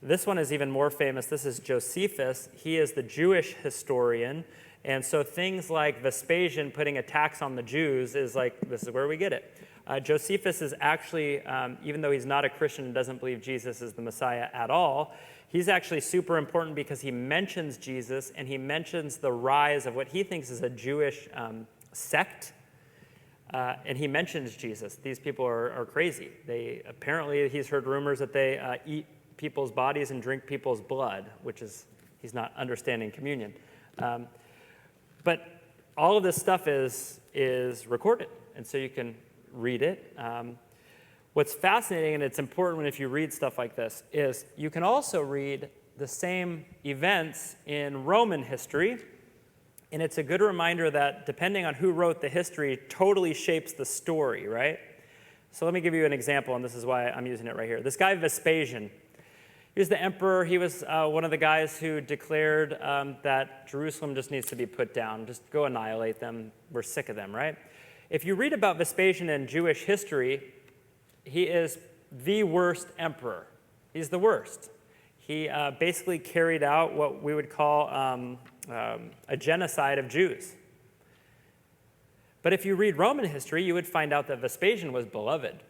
This one is even more famous. This is Josephus. He is the Jewish historian. And so things like Vespasian putting a tax on the Jews is like, this is where we get it. Josephus is actually, even though he's not a Christian and doesn't believe Jesus is the Messiah at all, he's actually super important because he mentions Jesus and he mentions the rise of what he thinks is a Jewish sect. And he mentions Jesus. These people are crazy. Apparently, he's heard rumors that they eat people's bodies and drink people's blood, which is, he's not understanding communion. But all of this stuff is recorded, and so you can read it. What's fascinating, and it's important if you read stuff like this, is you can also read the same events in Roman history, and it's a good reminder that depending on who wrote the history totally shapes the story, right? So let me give you an example, and this is why I'm using it right here. This guy Vespasian, he was the emperor. He was one of the guys who declared that Jerusalem just needs to be put down. Just go annihilate them. We're sick of them, right? If you read about Vespasian in Jewish history, he is the worst emperor. He's the worst. He basically carried out what we would call a genocide of Jews. But if you read Roman history, you would find out that Vespasian was beloved.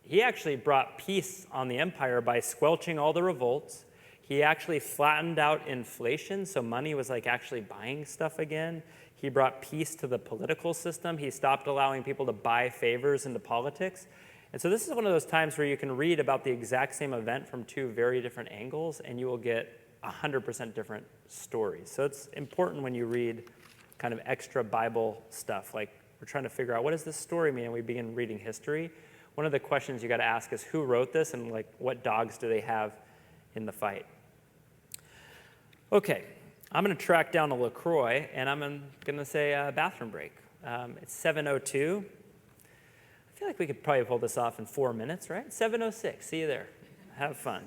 He actually brought peace on the empire by squelching all the revolts. He actually flattened out inflation, so money was like actually buying stuff again. He brought peace to the political system. He stopped allowing people to buy favors into politics. And so this is one of those times where you can read about the exact same event from two very different angles, and you will get 100% different stories. So it's important when you read kind of extra Bible stuff, like we're trying to figure out what does this story mean, and we begin reading history. One of the questions you got to ask is who wrote this and like what dogs do they have in the fight? Okay, I'm going to track down a LaCroix and I'm going to say bathroom break. It's 7:02. I feel like we could probably pull this off in 4 minutes, right? 7:06. See you there. Have fun.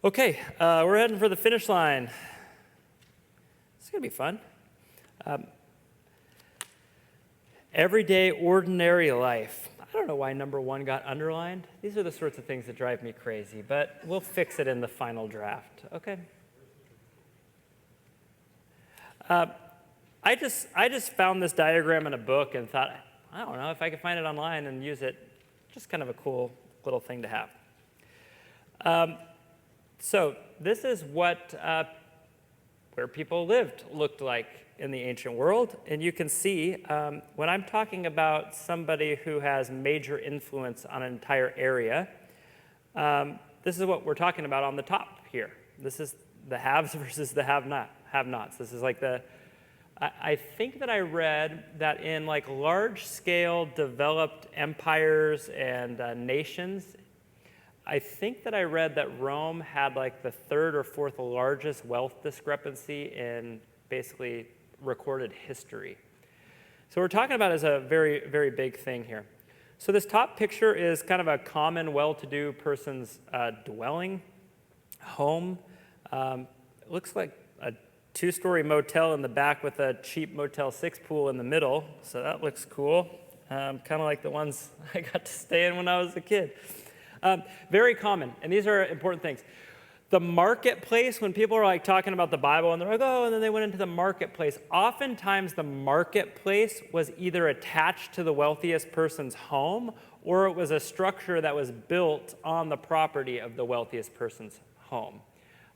Okay, we're heading for the finish line. It's going to be fun. Everyday, ordinary life. I don't know why number 1 got underlined. These are the sorts of things that drive me crazy, but we'll fix it in the final draft, okay? I just found this diagram in a book and thought, I don't know, if I could find it online and use it, just kind of a cool little thing to have. So this is what where people looked like in the ancient world. And you can see when I'm talking about somebody who has major influence on an entire area, this is what we're talking about on the top here. This is the haves versus the have-nots. This is like I think that I read that in like large-scale developed empires and nations, I think that I read that Rome had like the 3rd or 4th largest wealth discrepancy in basically recorded history. So what we're talking about is a very, very big thing here. So this top picture is kind of a common well-to-do person's dwelling, home. It looks like a 2-story motel in the back with a cheap Motel 6 pool in the middle. So that looks cool. Kind of like the ones I got to stay in when I was a kid. Very common, and these are important things. The marketplace, when people are like talking about the Bible and they're like, oh, and then they went into the marketplace, oftentimes the marketplace was either attached to the wealthiest person's home or it was a structure that was built on the property of the wealthiest person's home.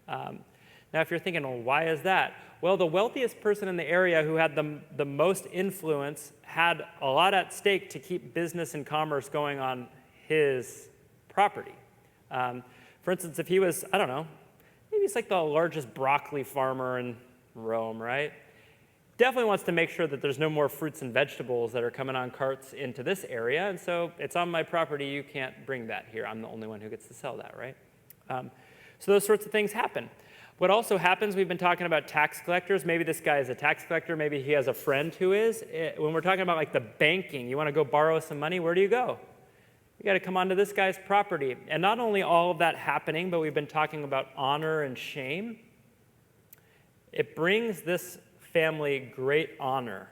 Now, if you're thinking, well, why is that? Well, the wealthiest person in the area who had the most influence had a lot at stake to keep business and commerce going on his property. For instance, if he was, I don't know, maybe he's like the largest broccoli farmer in Rome, right? Definitely wants to make sure that there's no more fruits and vegetables that are coming on carts into this area, and so it's on my property, you can't bring that here. I'm the only one who gets to sell that, right? So those sorts of things happen. What also happens, we've been talking about tax collectors. Maybe this guy is a tax collector. Maybe he has a friend who is. When we're talking about like the banking, you want to go borrow some money, where do you go? You got to come onto this guy's property. And not only all of that happening, but we've been talking about honor and shame. It brings this family great honor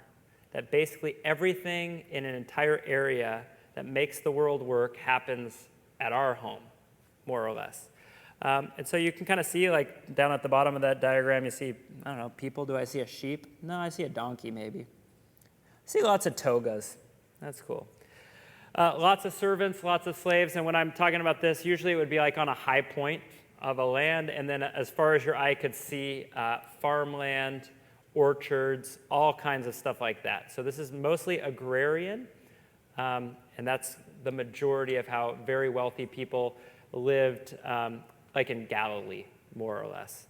that basically everything in an entire area that makes the world work happens at our home, more or less. And so you can kind of see, like, down at the bottom of that diagram, you see, I don't know, people. Do I see a sheep? No, I see a donkey, maybe. I see lots of togas. That's cool. Lots of servants, lots of slaves. And when I'm talking about this, usually it would be like on a high point of a land. And then as far as your eye could see, farmland, orchards, all kinds of stuff like that. So this is mostly agrarian. And that's the majority of how very wealthy people lived, like in Galilee, more or less.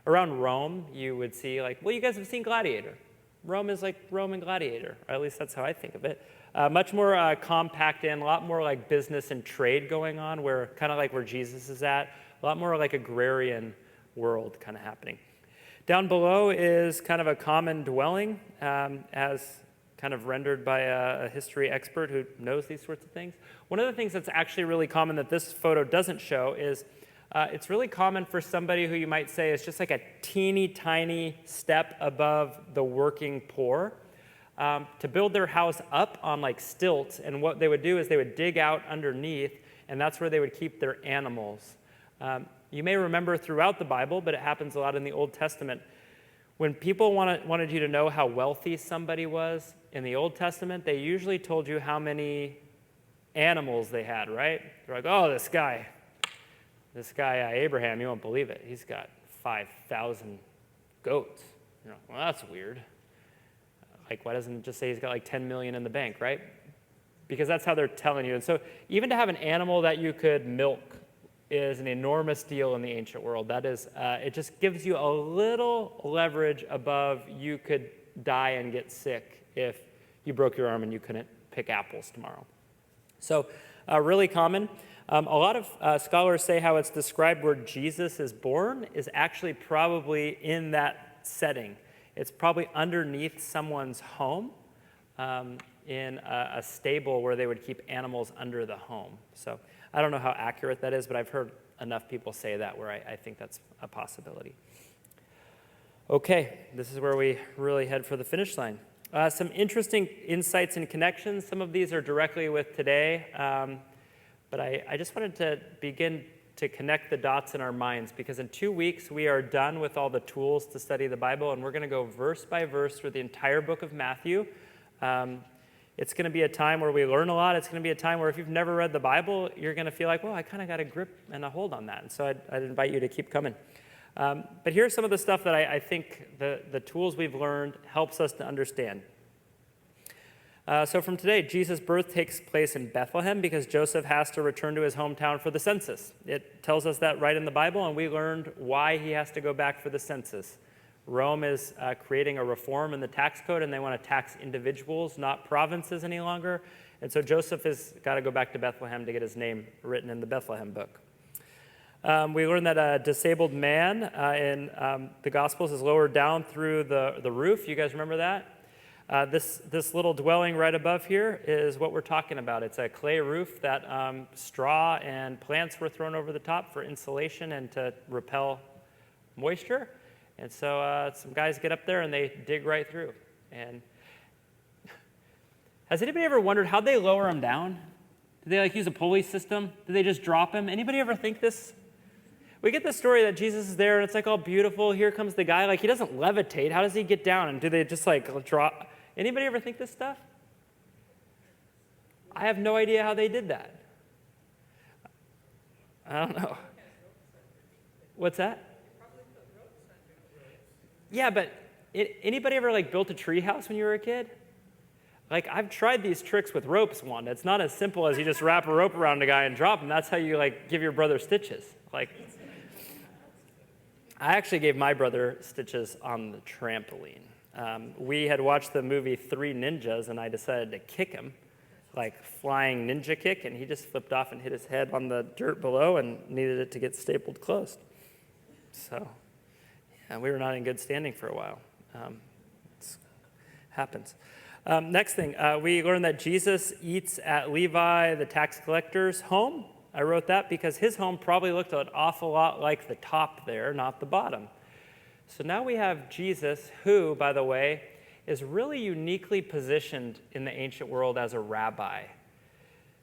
Around Rome, you would see, like, well, you guys have seen Gladiator. Rome is like Roman Gladiator, or at least that's how I think of it. Much more compact in, a lot more like business and trade going on, where kind of like where Jesus is at, a lot more like agrarian world kind of happening. Down below is kind of a common dwelling, as kind of rendered by a history expert who knows these sorts of things. One of the things that's actually really common that this photo doesn't show is it's really common for somebody who you might say is just like a teeny tiny step above the working poor to build their house up on like stilts. And what they would do is they would dig out underneath, and that's where they would keep their animals. You may remember throughout the Bible, but it happens a lot in the Old Testament. When people wanted you to know how wealthy somebody was in the Old Testament, they usually told you how many animals they had, right? They're like, oh, this guy, Abraham, you won't believe it. He's got 5,000 goats. You're like, well, that's weird. Like, why doesn't it just say he's got like 10 million in the bank, right? Because that's how they're telling you. And so even to have an animal that you could milk is an enormous deal in the ancient world. That is, it just gives you a little leverage above you could die and get sick if you broke your arm and you couldn't pick apples tomorrow. So really common. A lot of scholars say how it's described where Jesus is born is actually probably in that setting. It's probably underneath someone's home in a stable where they would keep animals under the home. So I don't know how accurate that is, but I've heard enough people say that where I think that's a possibility. Okay, this is where we really head for the finish line. Some interesting insights and connections. Some of these are directly with today, but I just wanted to begin to connect the dots in our minds, because in 2 weeks we are done with all the tools to study the Bible, and we're going to go verse by verse through the entire book of Matthew. It's going to be a time where we learn a lot. It's going to be a time where if you've never read the Bible, you're going to feel like, well, I kind of got a grip and a hold on that. And so I'd invite you to keep coming. But here's some of the stuff that I think the tools we've learned helps us to understand. So from today, Jesus' birth takes place in Bethlehem because Joseph has to return to his hometown for the census. It tells us that right in the Bible, and we learned why he has to go back for the census. Rome is creating a reform in the tax code, and they want to tax individuals, not provinces any longer. And so Joseph has got to go back to Bethlehem to get his name written in the Bethlehem book. We learned that a disabled man in the Gospels is lowered down through the roof. You guys remember that? This little dwelling right above here is what we're talking about. It's a clay roof that straw and plants were thrown over the top for insulation and to repel moisture. And so some guys get up there and they dig right through. And has anybody ever wondered how'd they lower him down? Did they like use a pulley system? Did they just drop him? Anybody ever think this? We get the story that Jesus is there and it's like all beautiful. Here comes the guy. Like he doesn't levitate. How does he get down? And do they just like drop? Anybody ever think this stuff? I have no idea how they did that. I don't know. What's that? Yeah, but anybody ever like built a tree house when you were a kid? Like I've tried these tricks with ropes one. It's not as simple as you just wrap a rope around a guy and drop him. That's how you like give your brother stitches. Like I actually gave my brother stitches on the trampoline. We had watched the movie Three Ninjas, and I decided to kick him, like flying ninja kick, and he just flipped off and hit his head on the dirt below and needed it to get stapled closed. So And we were not in good standing for a while. It happens. Next thing, we learned that Jesus eats at Levi, the tax collector's home. I wrote that because his home probably looked an awful lot like the top there, not the bottom. So now we have Jesus, who, by the way, is really uniquely positioned in the ancient world as a rabbi.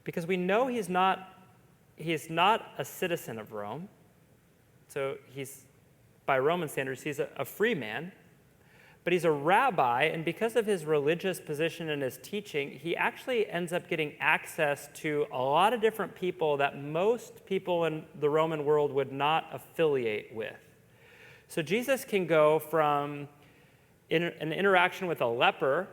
Because we know he's not a citizen of Rome. So by Roman standards, he's a free man. But he's a rabbi, and because of his religious position and his teaching, he actually ends up getting access to a lot of different people that most people in the Roman world would not affiliate with. So Jesus can go from an interaction with a leper,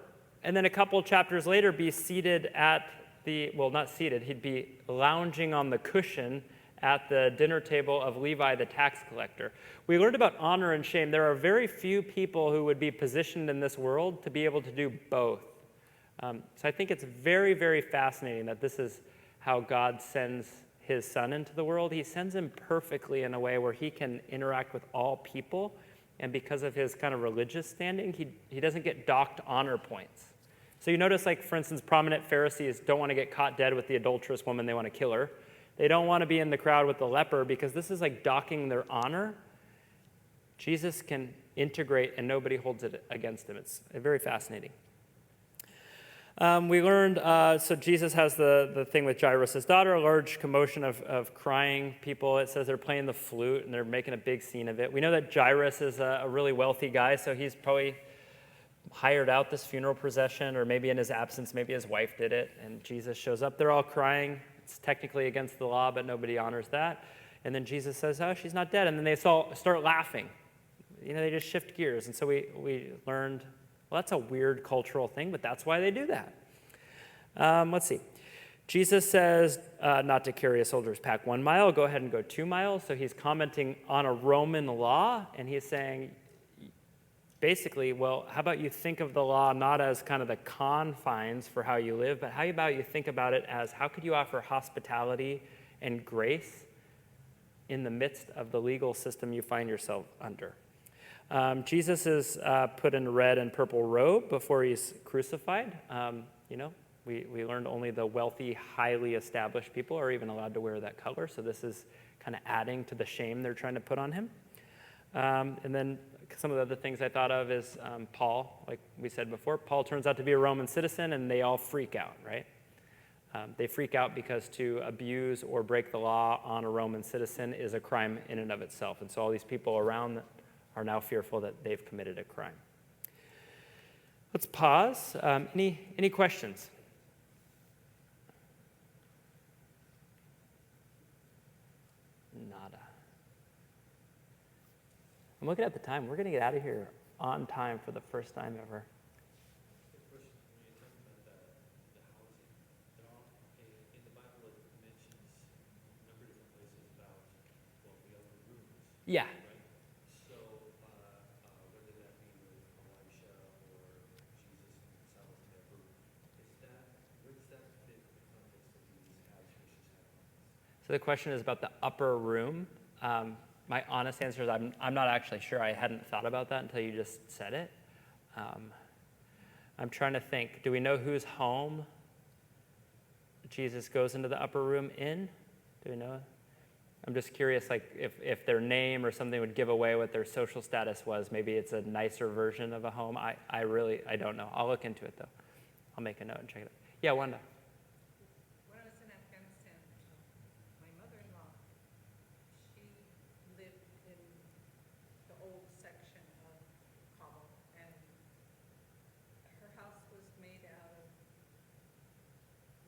and then a couple chapters later be seated at not seated, he'd be lounging on the cushion at the dinner table of Levi the tax collector. We learned about honor and shame. There are very few people who would be positioned in this world to be able to do both. So I think it's very, very fascinating that this is how God sends his son into the world. He sends him perfectly in a way where he can interact with all people, and because of his kind of religious standing, he doesn't get docked honor points. So you notice, like, for instance, prominent Pharisees don't want to get caught dead with the adulterous woman. They want to kill her. They don't want to be in the crowd with the leper because this is like docking their honor. Jesus can integrate and nobody holds it against him. It's very fascinating. We learned, so Jesus has the thing with Jairus' daughter, a large commotion of crying people. It says they're playing the flute and they're making a big scene of it. We know that Jairus is a really wealthy guy, so he's probably hired out this funeral procession, or maybe in his absence, maybe his wife did it, and Jesus shows up. They're all crying. It's technically against the law, but nobody honors that. And then Jesus says, oh, she's not dead. And then they start laughing. They just shift gears. And so we learned, well, that's a weird cultural thing, but that's why they do that. Let's see. Jesus says not to carry a soldier's pack 1 mile, go ahead and go 2 miles. So he's commenting on a Roman law, and he's saying, basically, well, how about you think of the law not as kind of the confines for how you live, but how about you think about it as how could you offer hospitality and grace in the midst of the legal system you find yourself under? Jesus is put in a red and purple robe before he's crucified. We learned only the wealthy, highly established people are even allowed to wear that color, so this is kind of adding to the shame they're trying to put on him. And then some of the other things I thought of is Paul, like we said before. Paul turns out to be a Roman citizen, and they all freak out, right? They freak out because to abuse or break the law on a Roman citizen is a crime in and of itself. And so all these people around are now fearful that they've committed a crime. Let's pause. Any questions? Nada. I'm looking at the time. We're going to get out of here on time for the first time ever. Yeah. So, whether that be with Elisha or Jesus himself, where does that fit the context of these habits? So the question is about the upper room. My honest answer is I'm not actually sure. I hadn't thought about that until you just said it. I'm trying to think. Do we know whose home Jesus goes into the upper room in? Do we know? I'm just curious, like if their name or something would give away what their social status was. Maybe it's a nicer version of a home. I don't know. I'll look into it though. I'll make a note and check it out. Yeah, Wanda. When I was in Afghanistan, my mother-in-law, she lived in the old section of Kabul, and her house was made out of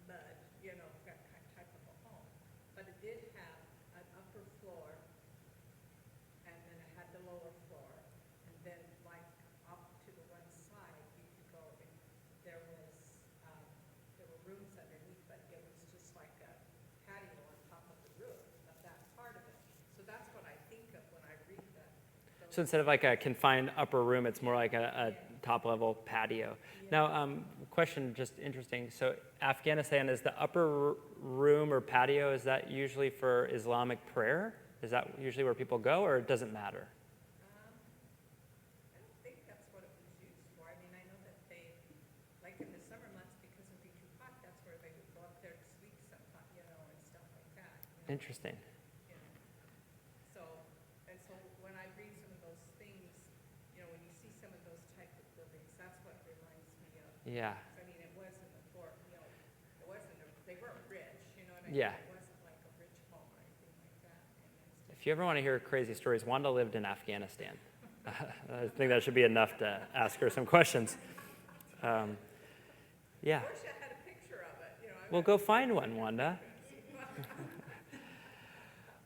mud, that type of a home. But it did have an upper floor, and then it had the lower floor, and then like up to the one side, you could go, and there were rooms underneath, but it was just like a patio on top of the roof of that part of it. So that's what I think of when I read that. So instead of like a confined upper room, it's more like a top-level patio. Now, question, just interesting. So Afghanistan, is the upper room or patio, is that usually for Islamic prayer? Is that usually where people go, or it doesn't matter? Interesting. you know. So, and so when I read some of those things, you know, when you see some of those type of buildings, that's what reminds me of. Yeah. I mean, it wasn't a fort, you know, it wasn't a, they weren't rich, you know what I mean? Yeah. It wasn't like a rich home or anything like that. And it's just, If you ever want to hear crazy stories, Wanda lived in Afghanistan. I think that should be enough to ask her some questions. Yeah. I wish I had a picture of it, you know. Well, go find one, Wanda.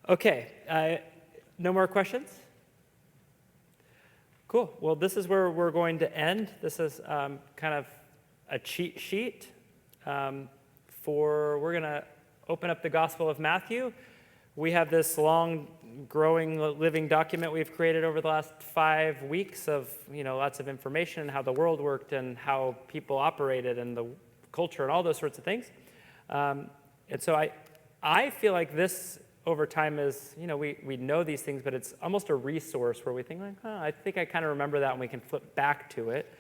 Okay. No more questions? Cool. Well, this is where we're going to end. This is kind of a cheat sheet we're going to open up the Gospel of Matthew. We have this long, growing, living document we've created over the last 5 weeks of, lots of information and how the world worked and how people operated and the culture and all those sorts of things. And so I feel like this over time is, we know these things, but it's almost a resource where we think like, I think I kind of remember that, and we can flip back to it.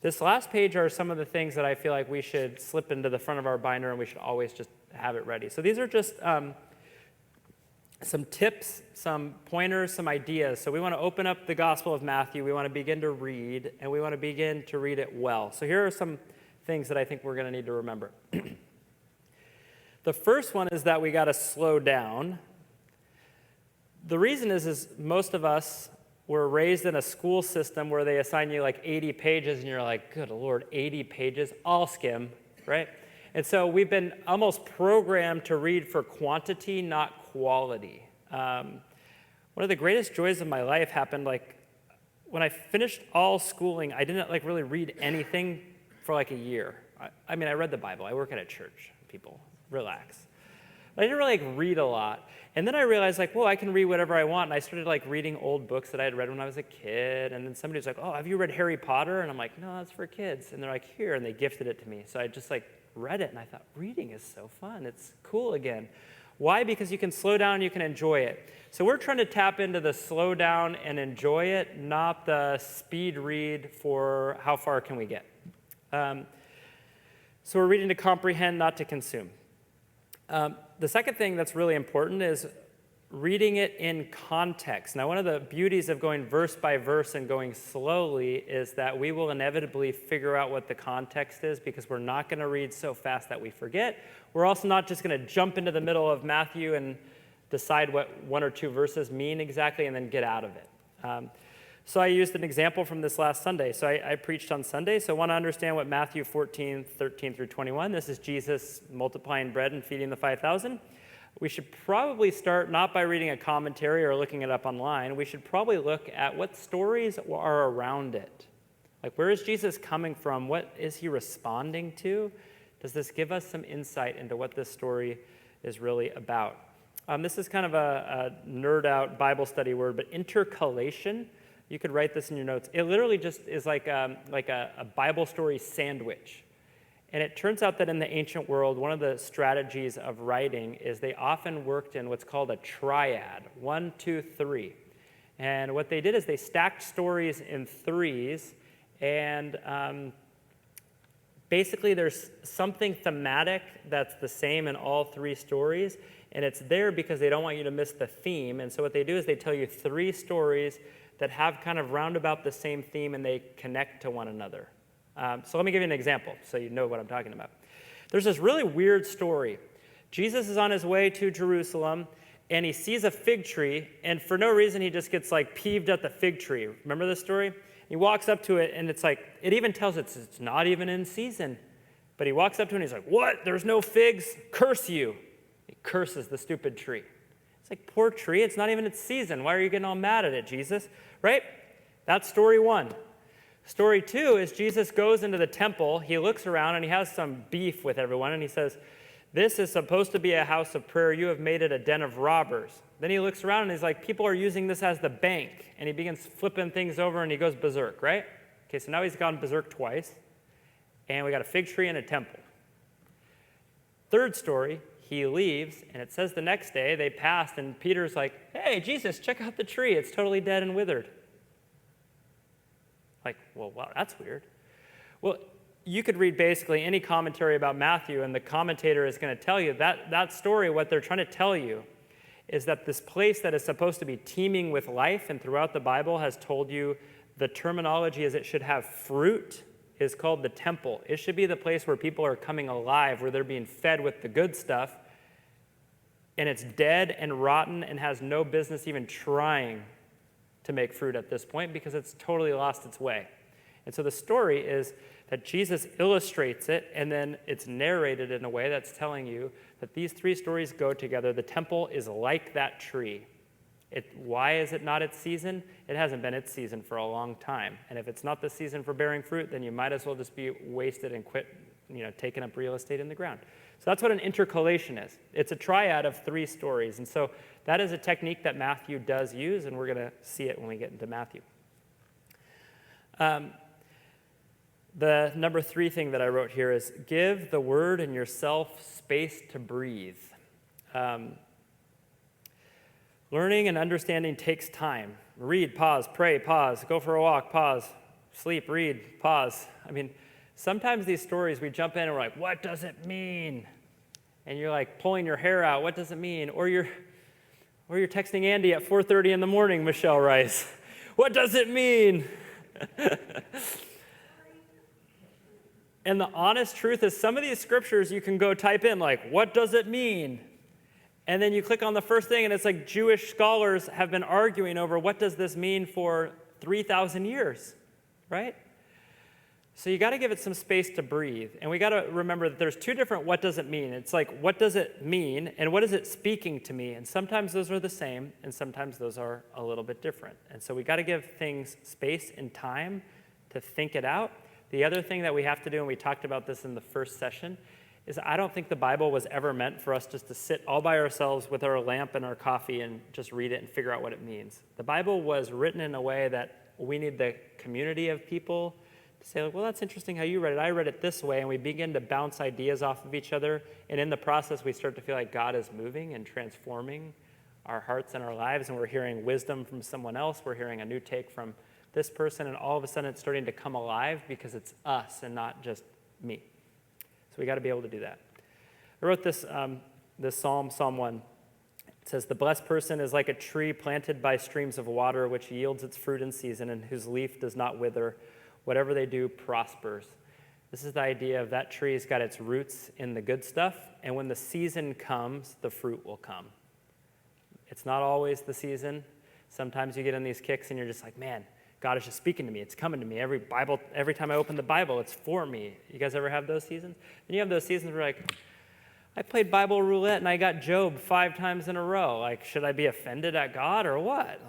This last page are some of the things that I feel like we should slip into the front of our binder, and we should always just have it ready. So these are just some tips, some pointers, some ideas. So we want to open up the Gospel of Matthew. We want to begin to read, and we want to begin to read it well. So here are some things that I think we're going to need to remember. The first one is that we got to slow down. The reason is most of us were raised in a school system where they assign you like 80 pages, and you're like, good Lord, 80 pages? I'll skim, right? And so we've been almost programmed to read for quantity, not quality. One of the greatest joys of my life happened when I finished all schooling. I didn't really read anything for a year. I mean, I read the Bible. I work at a church. People, relax. But I didn't really read a lot. And then I realized I can read whatever I want. And I started reading old books that I had read when I was a kid. And then somebody was like, oh, have you read Harry Potter? And I'm like, no, that's for kids. And they're like, here. And they gifted it to me. So I just read it. And I thought, reading is so fun. It's cool again. Why? Because you can slow down and you can enjoy it. So we're trying to tap into the slow down and enjoy it, not the speed read for how far can we get. So we're reading to comprehend, not to consume. The second thing that's really important is reading it in context. Now, one of the beauties of going verse by verse and going slowly is that we will inevitably figure out what the context is, because we're not going to read so fast that we forget. We're also not just going to jump into the middle of Matthew and decide what 1 or 2 verses mean exactly and then get out of it. So I used an example from this last Sunday. So I preached on Sunday, so I want to understand what Matthew 14, 13 through 21. This is Jesus multiplying bread and feeding the 5,000. We should probably start not by reading a commentary or looking it up online. We should probably look at what stories are around it. Where is Jesus coming from? What is he responding to? Does this give us some insight into what this story is really about? This is kind of a nerd out Bible study word, but intercalation. You could write this in your notes. It literally just is like a Bible story sandwich. And it turns out that in the ancient world, one of the strategies of writing is they often worked in what's called a triad, 1, 2, 3. And what they did is they stacked stories in threes, and basically there's something thematic that's the same in all 3 stories, and it's there because they don't want you to miss the theme. And so what they do is they tell you 3 stories that have kind of roundabout the same theme, and they connect to one another. So let me give you an example so you know what I'm talking about. There's this really weird story. Jesus is on his way to Jerusalem, and he sees a fig tree, and for no reason he just gets peeved at the fig tree. Remember this story? He walks up to it, and it's it even tells it's not even in season. But he walks up to it, and he's like, what? There's no figs? Curse you. He curses the stupid tree. It's poor tree, it's not even its season. Why are you getting all mad at it, Jesus? Right? That's story 1. Story 2 is Jesus goes into the temple, he looks around, and he has some beef with everyone, and he says, this is supposed to be a house of prayer. You have made it a den of robbers. Then he looks around, and he's like, people are using this as the bank. And he begins flipping things over, and he goes berserk, right? Okay, so now he's gone berserk twice, and we got a fig tree and a temple. Third story, he leaves, and it says the next day they passed, and Peter's like, hey, Jesus, check out the tree. It's totally dead and withered. Well, wow, that's weird. Well, you could read basically any commentary about Matthew, and the commentator is going to tell you that story, what they're trying to tell you is that this place that is supposed to be teeming with life and throughout the Bible has told you the terminology is it should have fruit is called the temple. It should be the place where people are coming alive, where they're being fed with the good stuff, and it's dead and rotten and has no business even trying to make fruit at this point because it's totally lost its way. And so the story is that Jesus illustrates it, and then it's narrated in a way that's telling you that these three stories go together. The temple is like that tree. Why is it not its season? It hasn't been its season for a long time. And if it's not the season for bearing fruit, then you might as well just be wasted and quit, taking up real estate in the ground. So that's what an intercalation is. It's a triad of three stories. And so that is a technique that Matthew does use, and we're going to see it when we get into Matthew. The number 3 thing that I wrote here is give the word and yourself space to breathe. Learning and understanding takes time. Read, pause, pray, pause, go for a walk, pause, sleep, read, pause. I mean, sometimes these stories we jump in and we're like, what does it mean? And you're like pulling your hair out, what does it mean? Or you're texting Andy at 4:30 in the morning, Michelle Rice. What does it mean? And the honest truth is some of these scriptures you can go type in like, what does it mean? And then you click on the first thing and it's like Jewish scholars have been arguing over what does this mean for 3,000 years, right? So you got to give it some space to breathe. And we got to remember that there's two different what does it mean. It's like, what does it mean and what is it speaking to me? And sometimes those are the same and sometimes those are a little bit different. And so we got to give things space and time to think it out. The other thing that we have to do, and we talked about this in the first session, is I don't think the Bible was ever meant for us just to sit all by ourselves with our lamp and our coffee and just read it and figure out what it means. The Bible was written in a way that we need the community of people to say, well, that's interesting how you read it. I read it this way, and we begin to bounce ideas off of each other, and in the process, we start to feel like God is moving and transforming our hearts and our lives, and we're hearing wisdom from someone else. We're hearing a new take from this person, and all of a sudden it's starting to come alive because it's us and not just me. So we got to be able to do that. I wrote this psalm, Psalm 1. It says, the blessed person is like a tree planted by streams of water, which yields its fruit in season and whose leaf does not wither. Whatever they do prospers. This is the idea of that tree's got its roots in the good stuff, and when the season comes, the fruit will come. It's not always the season. Sometimes you get in these kicks and you're just like, man, God is just speaking to me. It's coming to me. Every time I open the Bible, it's for me. You guys ever have those seasons? And you have those seasons where you're like, I played Bible roulette and I got Job 5 times in a row. Like, should I be offended at God or what?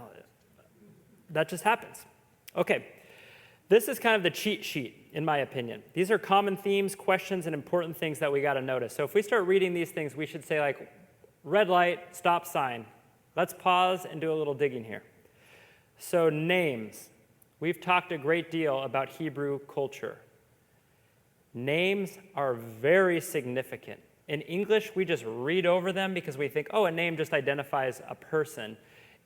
That just happens. Okay, this is kind of the cheat sheet, in my opinion. These are common themes, questions, and important things that we got to notice. So if we start reading these things, we should say like, red light, stop sign. Let's pause and do a little digging here. So names. We've talked a great deal about Hebrew culture. Names are very significant. In English, we just read over them because we think, oh, a name just identifies a person.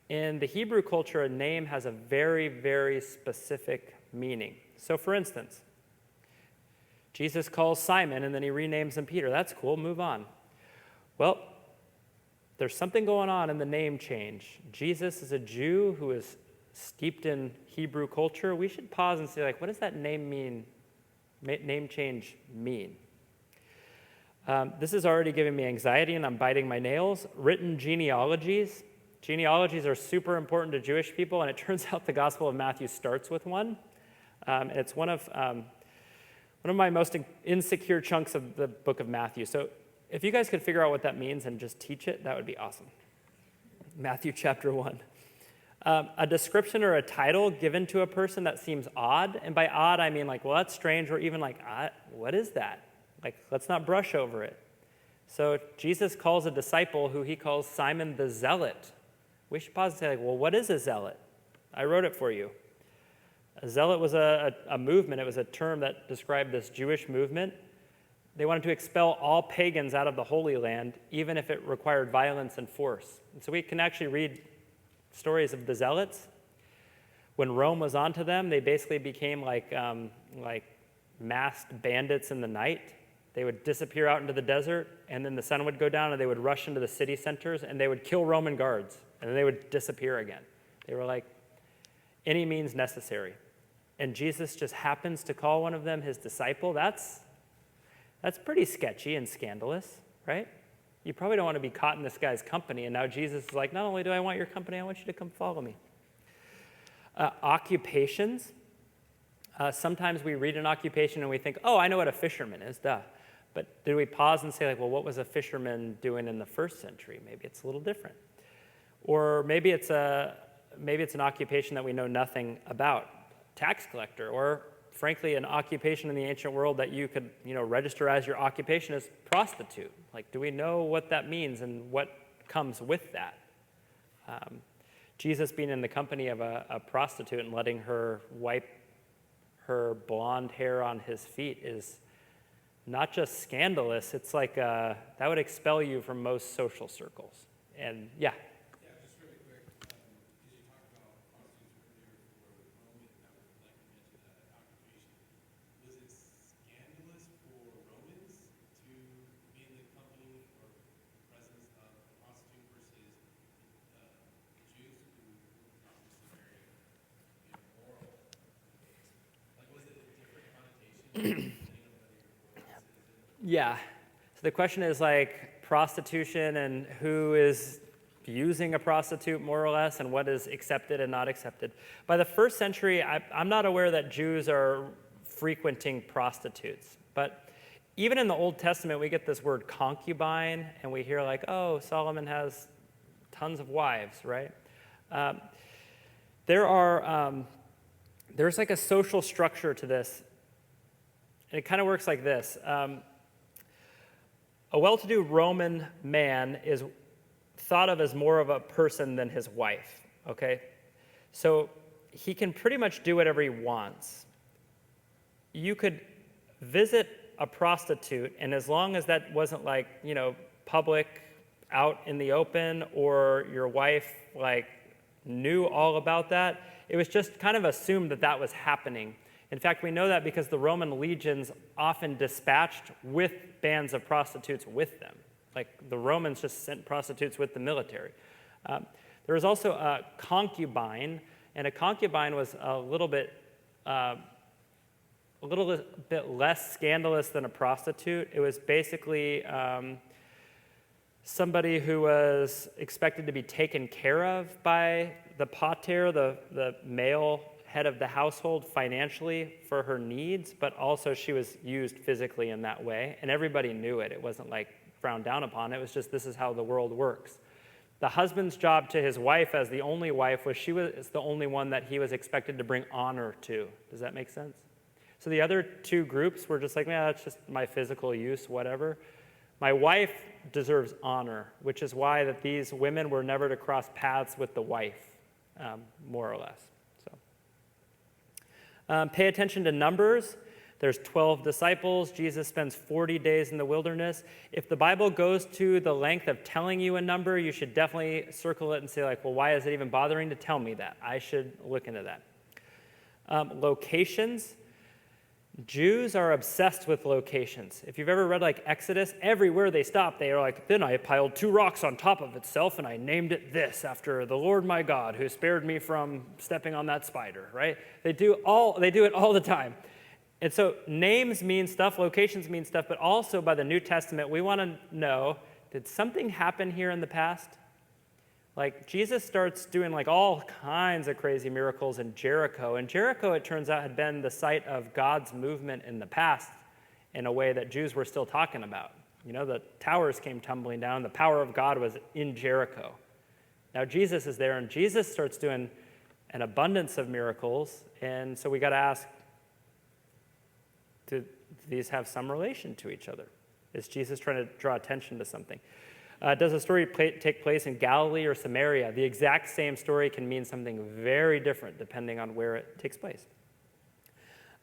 In the Hebrew culture, a name has a very, very specific meaning. So for instance, Jesus calls Simon and then he renames him Peter. That's cool, move on. Well, there's something going on in the name change. Jesus is a Jew who is steeped in Hebrew culture. We should pause and say, like, what does that name change mean? This is already giving me anxiety and I'm biting my nails. Written genealogies. Genealogies are super important to Jewish people, and it turns out the Gospel of Matthew starts with one. It's one of my most insecure chunks of the book of Matthew. So if you guys could figure out what that means and just teach it, that would be awesome. Matthew chapter 1. A description or a title given to a person that seems odd, and by odd I mean like, well, that's strange, or even like, what is that? Like, let's not brush over it. So Jesus calls a disciple who he calls Simon the Zealot. We should pause and say, like, well, what is a zealot? I wrote it for you. A zealot was a movement. It was a term that described this Jewish movement. They wanted to expel all pagans out of the Holy Land, even if it required violence and force. And so we can actually read stories of the zealots. When Rome was onto them, they basically became like masked bandits in the night. They would disappear out into the desert, and then the sun would go down, and they would rush into the city centers, and they would kill Roman guards, and then they would disappear again. They were like, any means necessary. And Jesus just happens to call one of them his disciple. That's pretty sketchy and scandalous, right? You probably don't want to be caught in this guy's company, and now Jesus is like, not only do I want your company, I want you to come follow me. Occupations. Sometimes we read an occupation and we think, oh, I know what a fisherman is, duh. But do we pause and say, like, well, what was a fisherman doing in the first century? Maybe it's a little different. Or maybe it's an occupation that we know nothing about, tax collector, or frankly, an occupation in the ancient world that you could, register as your occupation is prostitute. Like, do we know what that means and what comes with that? Jesus being in the company of a prostitute and letting her wipe her blonde hair on his feet is not just scandalous, it's like that would expel you from most social circles. And yeah. Yeah, just really quick, because you talked about prostitutes earlier for Roman, that was like you mentioned that occupation. Was it scandalous for Romans to be in the company or presence of a prostitute versus the Jews who were obviously very immoral? Like, was it a different connotation? Yeah. So the question is like prostitution and who is using a prostitute more or less and what is accepted and not accepted. By the first century, I'm not aware that Jews are frequenting prostitutes. But even in the Old Testament, we get this word concubine and we hear like, oh, Solomon has tons of wives, right? There's like a social structure to this. And it kind of works like this. A well-to-do Roman man is thought of as more of a person than his wife, okay? So he can pretty much do whatever he wants. You could visit a prostitute, and as long as that wasn't like, public, out in the open, or your wife like knew all about that, it was just kind of assumed that that was happening. In fact, we know that because the Roman legions often dispatched with bands of prostitutes with them. Like the Romans just sent prostitutes with the military. There was also a concubine, and a concubine was a little bit less scandalous than a prostitute. It was basically somebody who was expected to be taken care of by the pater, the male head of the household, financially for her needs, but also she was used physically in that way, and everybody knew it. It wasn't like frowned down upon. It was just, this is how the world works. The husband's job to his wife as the only wife was she was the only one that he was expected to bring honor to. Does that make sense? So the other two groups were just like, that's just my physical use, whatever. My wife deserves honor, which is why that these women were never to cross paths with the wife, more or less. Pay attention to numbers. There's 12 disciples. Jesus spends 40 days in the wilderness. If the Bible goes to the length of telling you a number, you should definitely circle it and say, like, well, why is it even bothering to tell me that? I should look into that. Locations. Jews are obsessed with locations. If you've ever read like Exodus, everywhere they stop, they are like, then I piled 2 rocks on top of itself and I named it this after the Lord my God who spared me from stepping on that spider, right? They do it all the time. And so names mean stuff, locations mean stuff, but also by the New Testament, we want to know, did something happen here in the past? Like Jesus starts doing like all kinds of crazy miracles in Jericho. And Jericho, it turns out, had been the site of God's movement in the past in a way that Jews were still talking about. The towers came tumbling down. The power of God was in Jericho. Now Jesus is there, and Jesus starts doing an abundance of miracles. And so we got to ask, do these have some relation to each other? Is Jesus trying to draw attention to something? Does the story take place in Galilee or Samaria? The exact same story can mean something very different depending on where it takes place.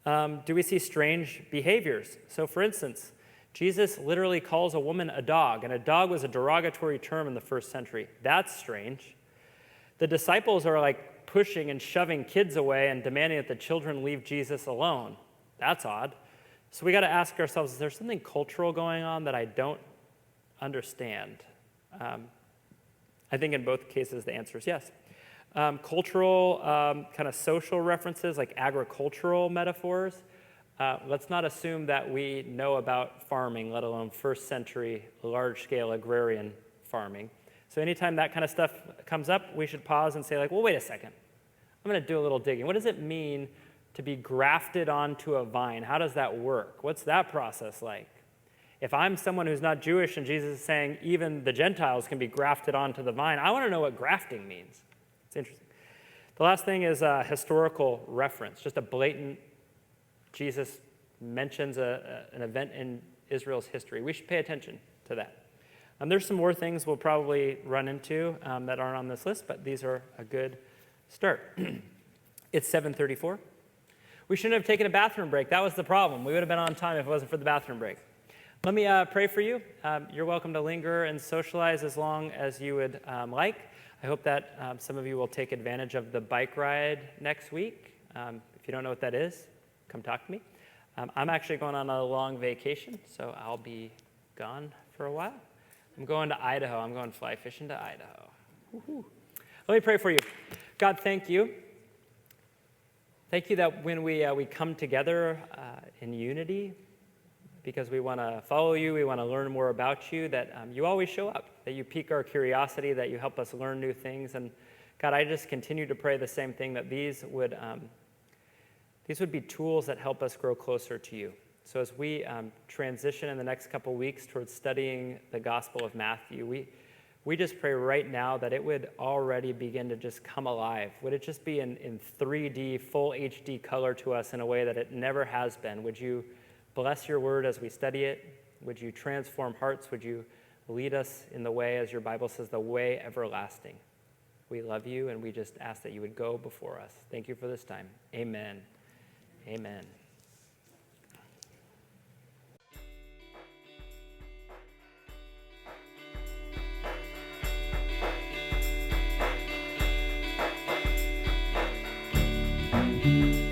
Do we see strange behaviors? So for instance, Jesus literally calls a woman a dog, and a dog was a derogatory term in the first century. That's strange. The disciples are like pushing and shoving kids away and demanding that the children leave Jesus alone. That's odd. So we got to ask ourselves, is there something cultural going on that I don't understand? I think in both cases the answer is yes. Cultural, kind of social references like agricultural metaphors. Let's not assume that we know about farming, let alone first century large-scale agrarian farming. So anytime that kind of stuff comes up, we should pause and say, like, well, wait a second. I'm going to do a little digging. What does it mean to be grafted onto a vine? How does that work? What's that process like? If I'm someone who's not Jewish and Jesus is saying even the Gentiles can be grafted onto the vine, I want to know what grafting means. It's interesting. The last thing is a historical reference, just a blatant, Jesus mentions an event in Israel's history. We should pay attention to that. There's some more things we'll probably run into that aren't on this list, but these are a good start. It's 7:34. We shouldn't have taken a bathroom break. That was the problem. We would have been on time if it wasn't for the bathroom break. Let me pray for you. You're welcome to linger and socialize as long as you would like. I hope that some of you will take advantage of the bike ride next week. If you don't know what that is, come talk to me. I'm actually going on a long vacation, so I'll be gone for a while. I'm going to Idaho. I'm going fly fishing to Idaho. Woo-hoo. Let me pray for you. God, thank you. Thank you that when we come together in unity, because we want to follow you, we want to learn more about you, that you always show up, that you pique our curiosity, that you help us learn new things. And God, I just continue to pray the same thing, that these would be tools that help us grow closer to you. So as we transition in the next couple weeks towards studying the Gospel of Matthew, we just pray right now that it would already begin to just come alive. Would it just be in 3D, full HD color to us in a way that it never has been? Would you bless your word as we study it? Would you transform hearts? Would you lead us in the way, as your Bible says, the way everlasting? We love you, and we just ask that you would go before us. Thank you for this time. Amen. Amen. Thank you.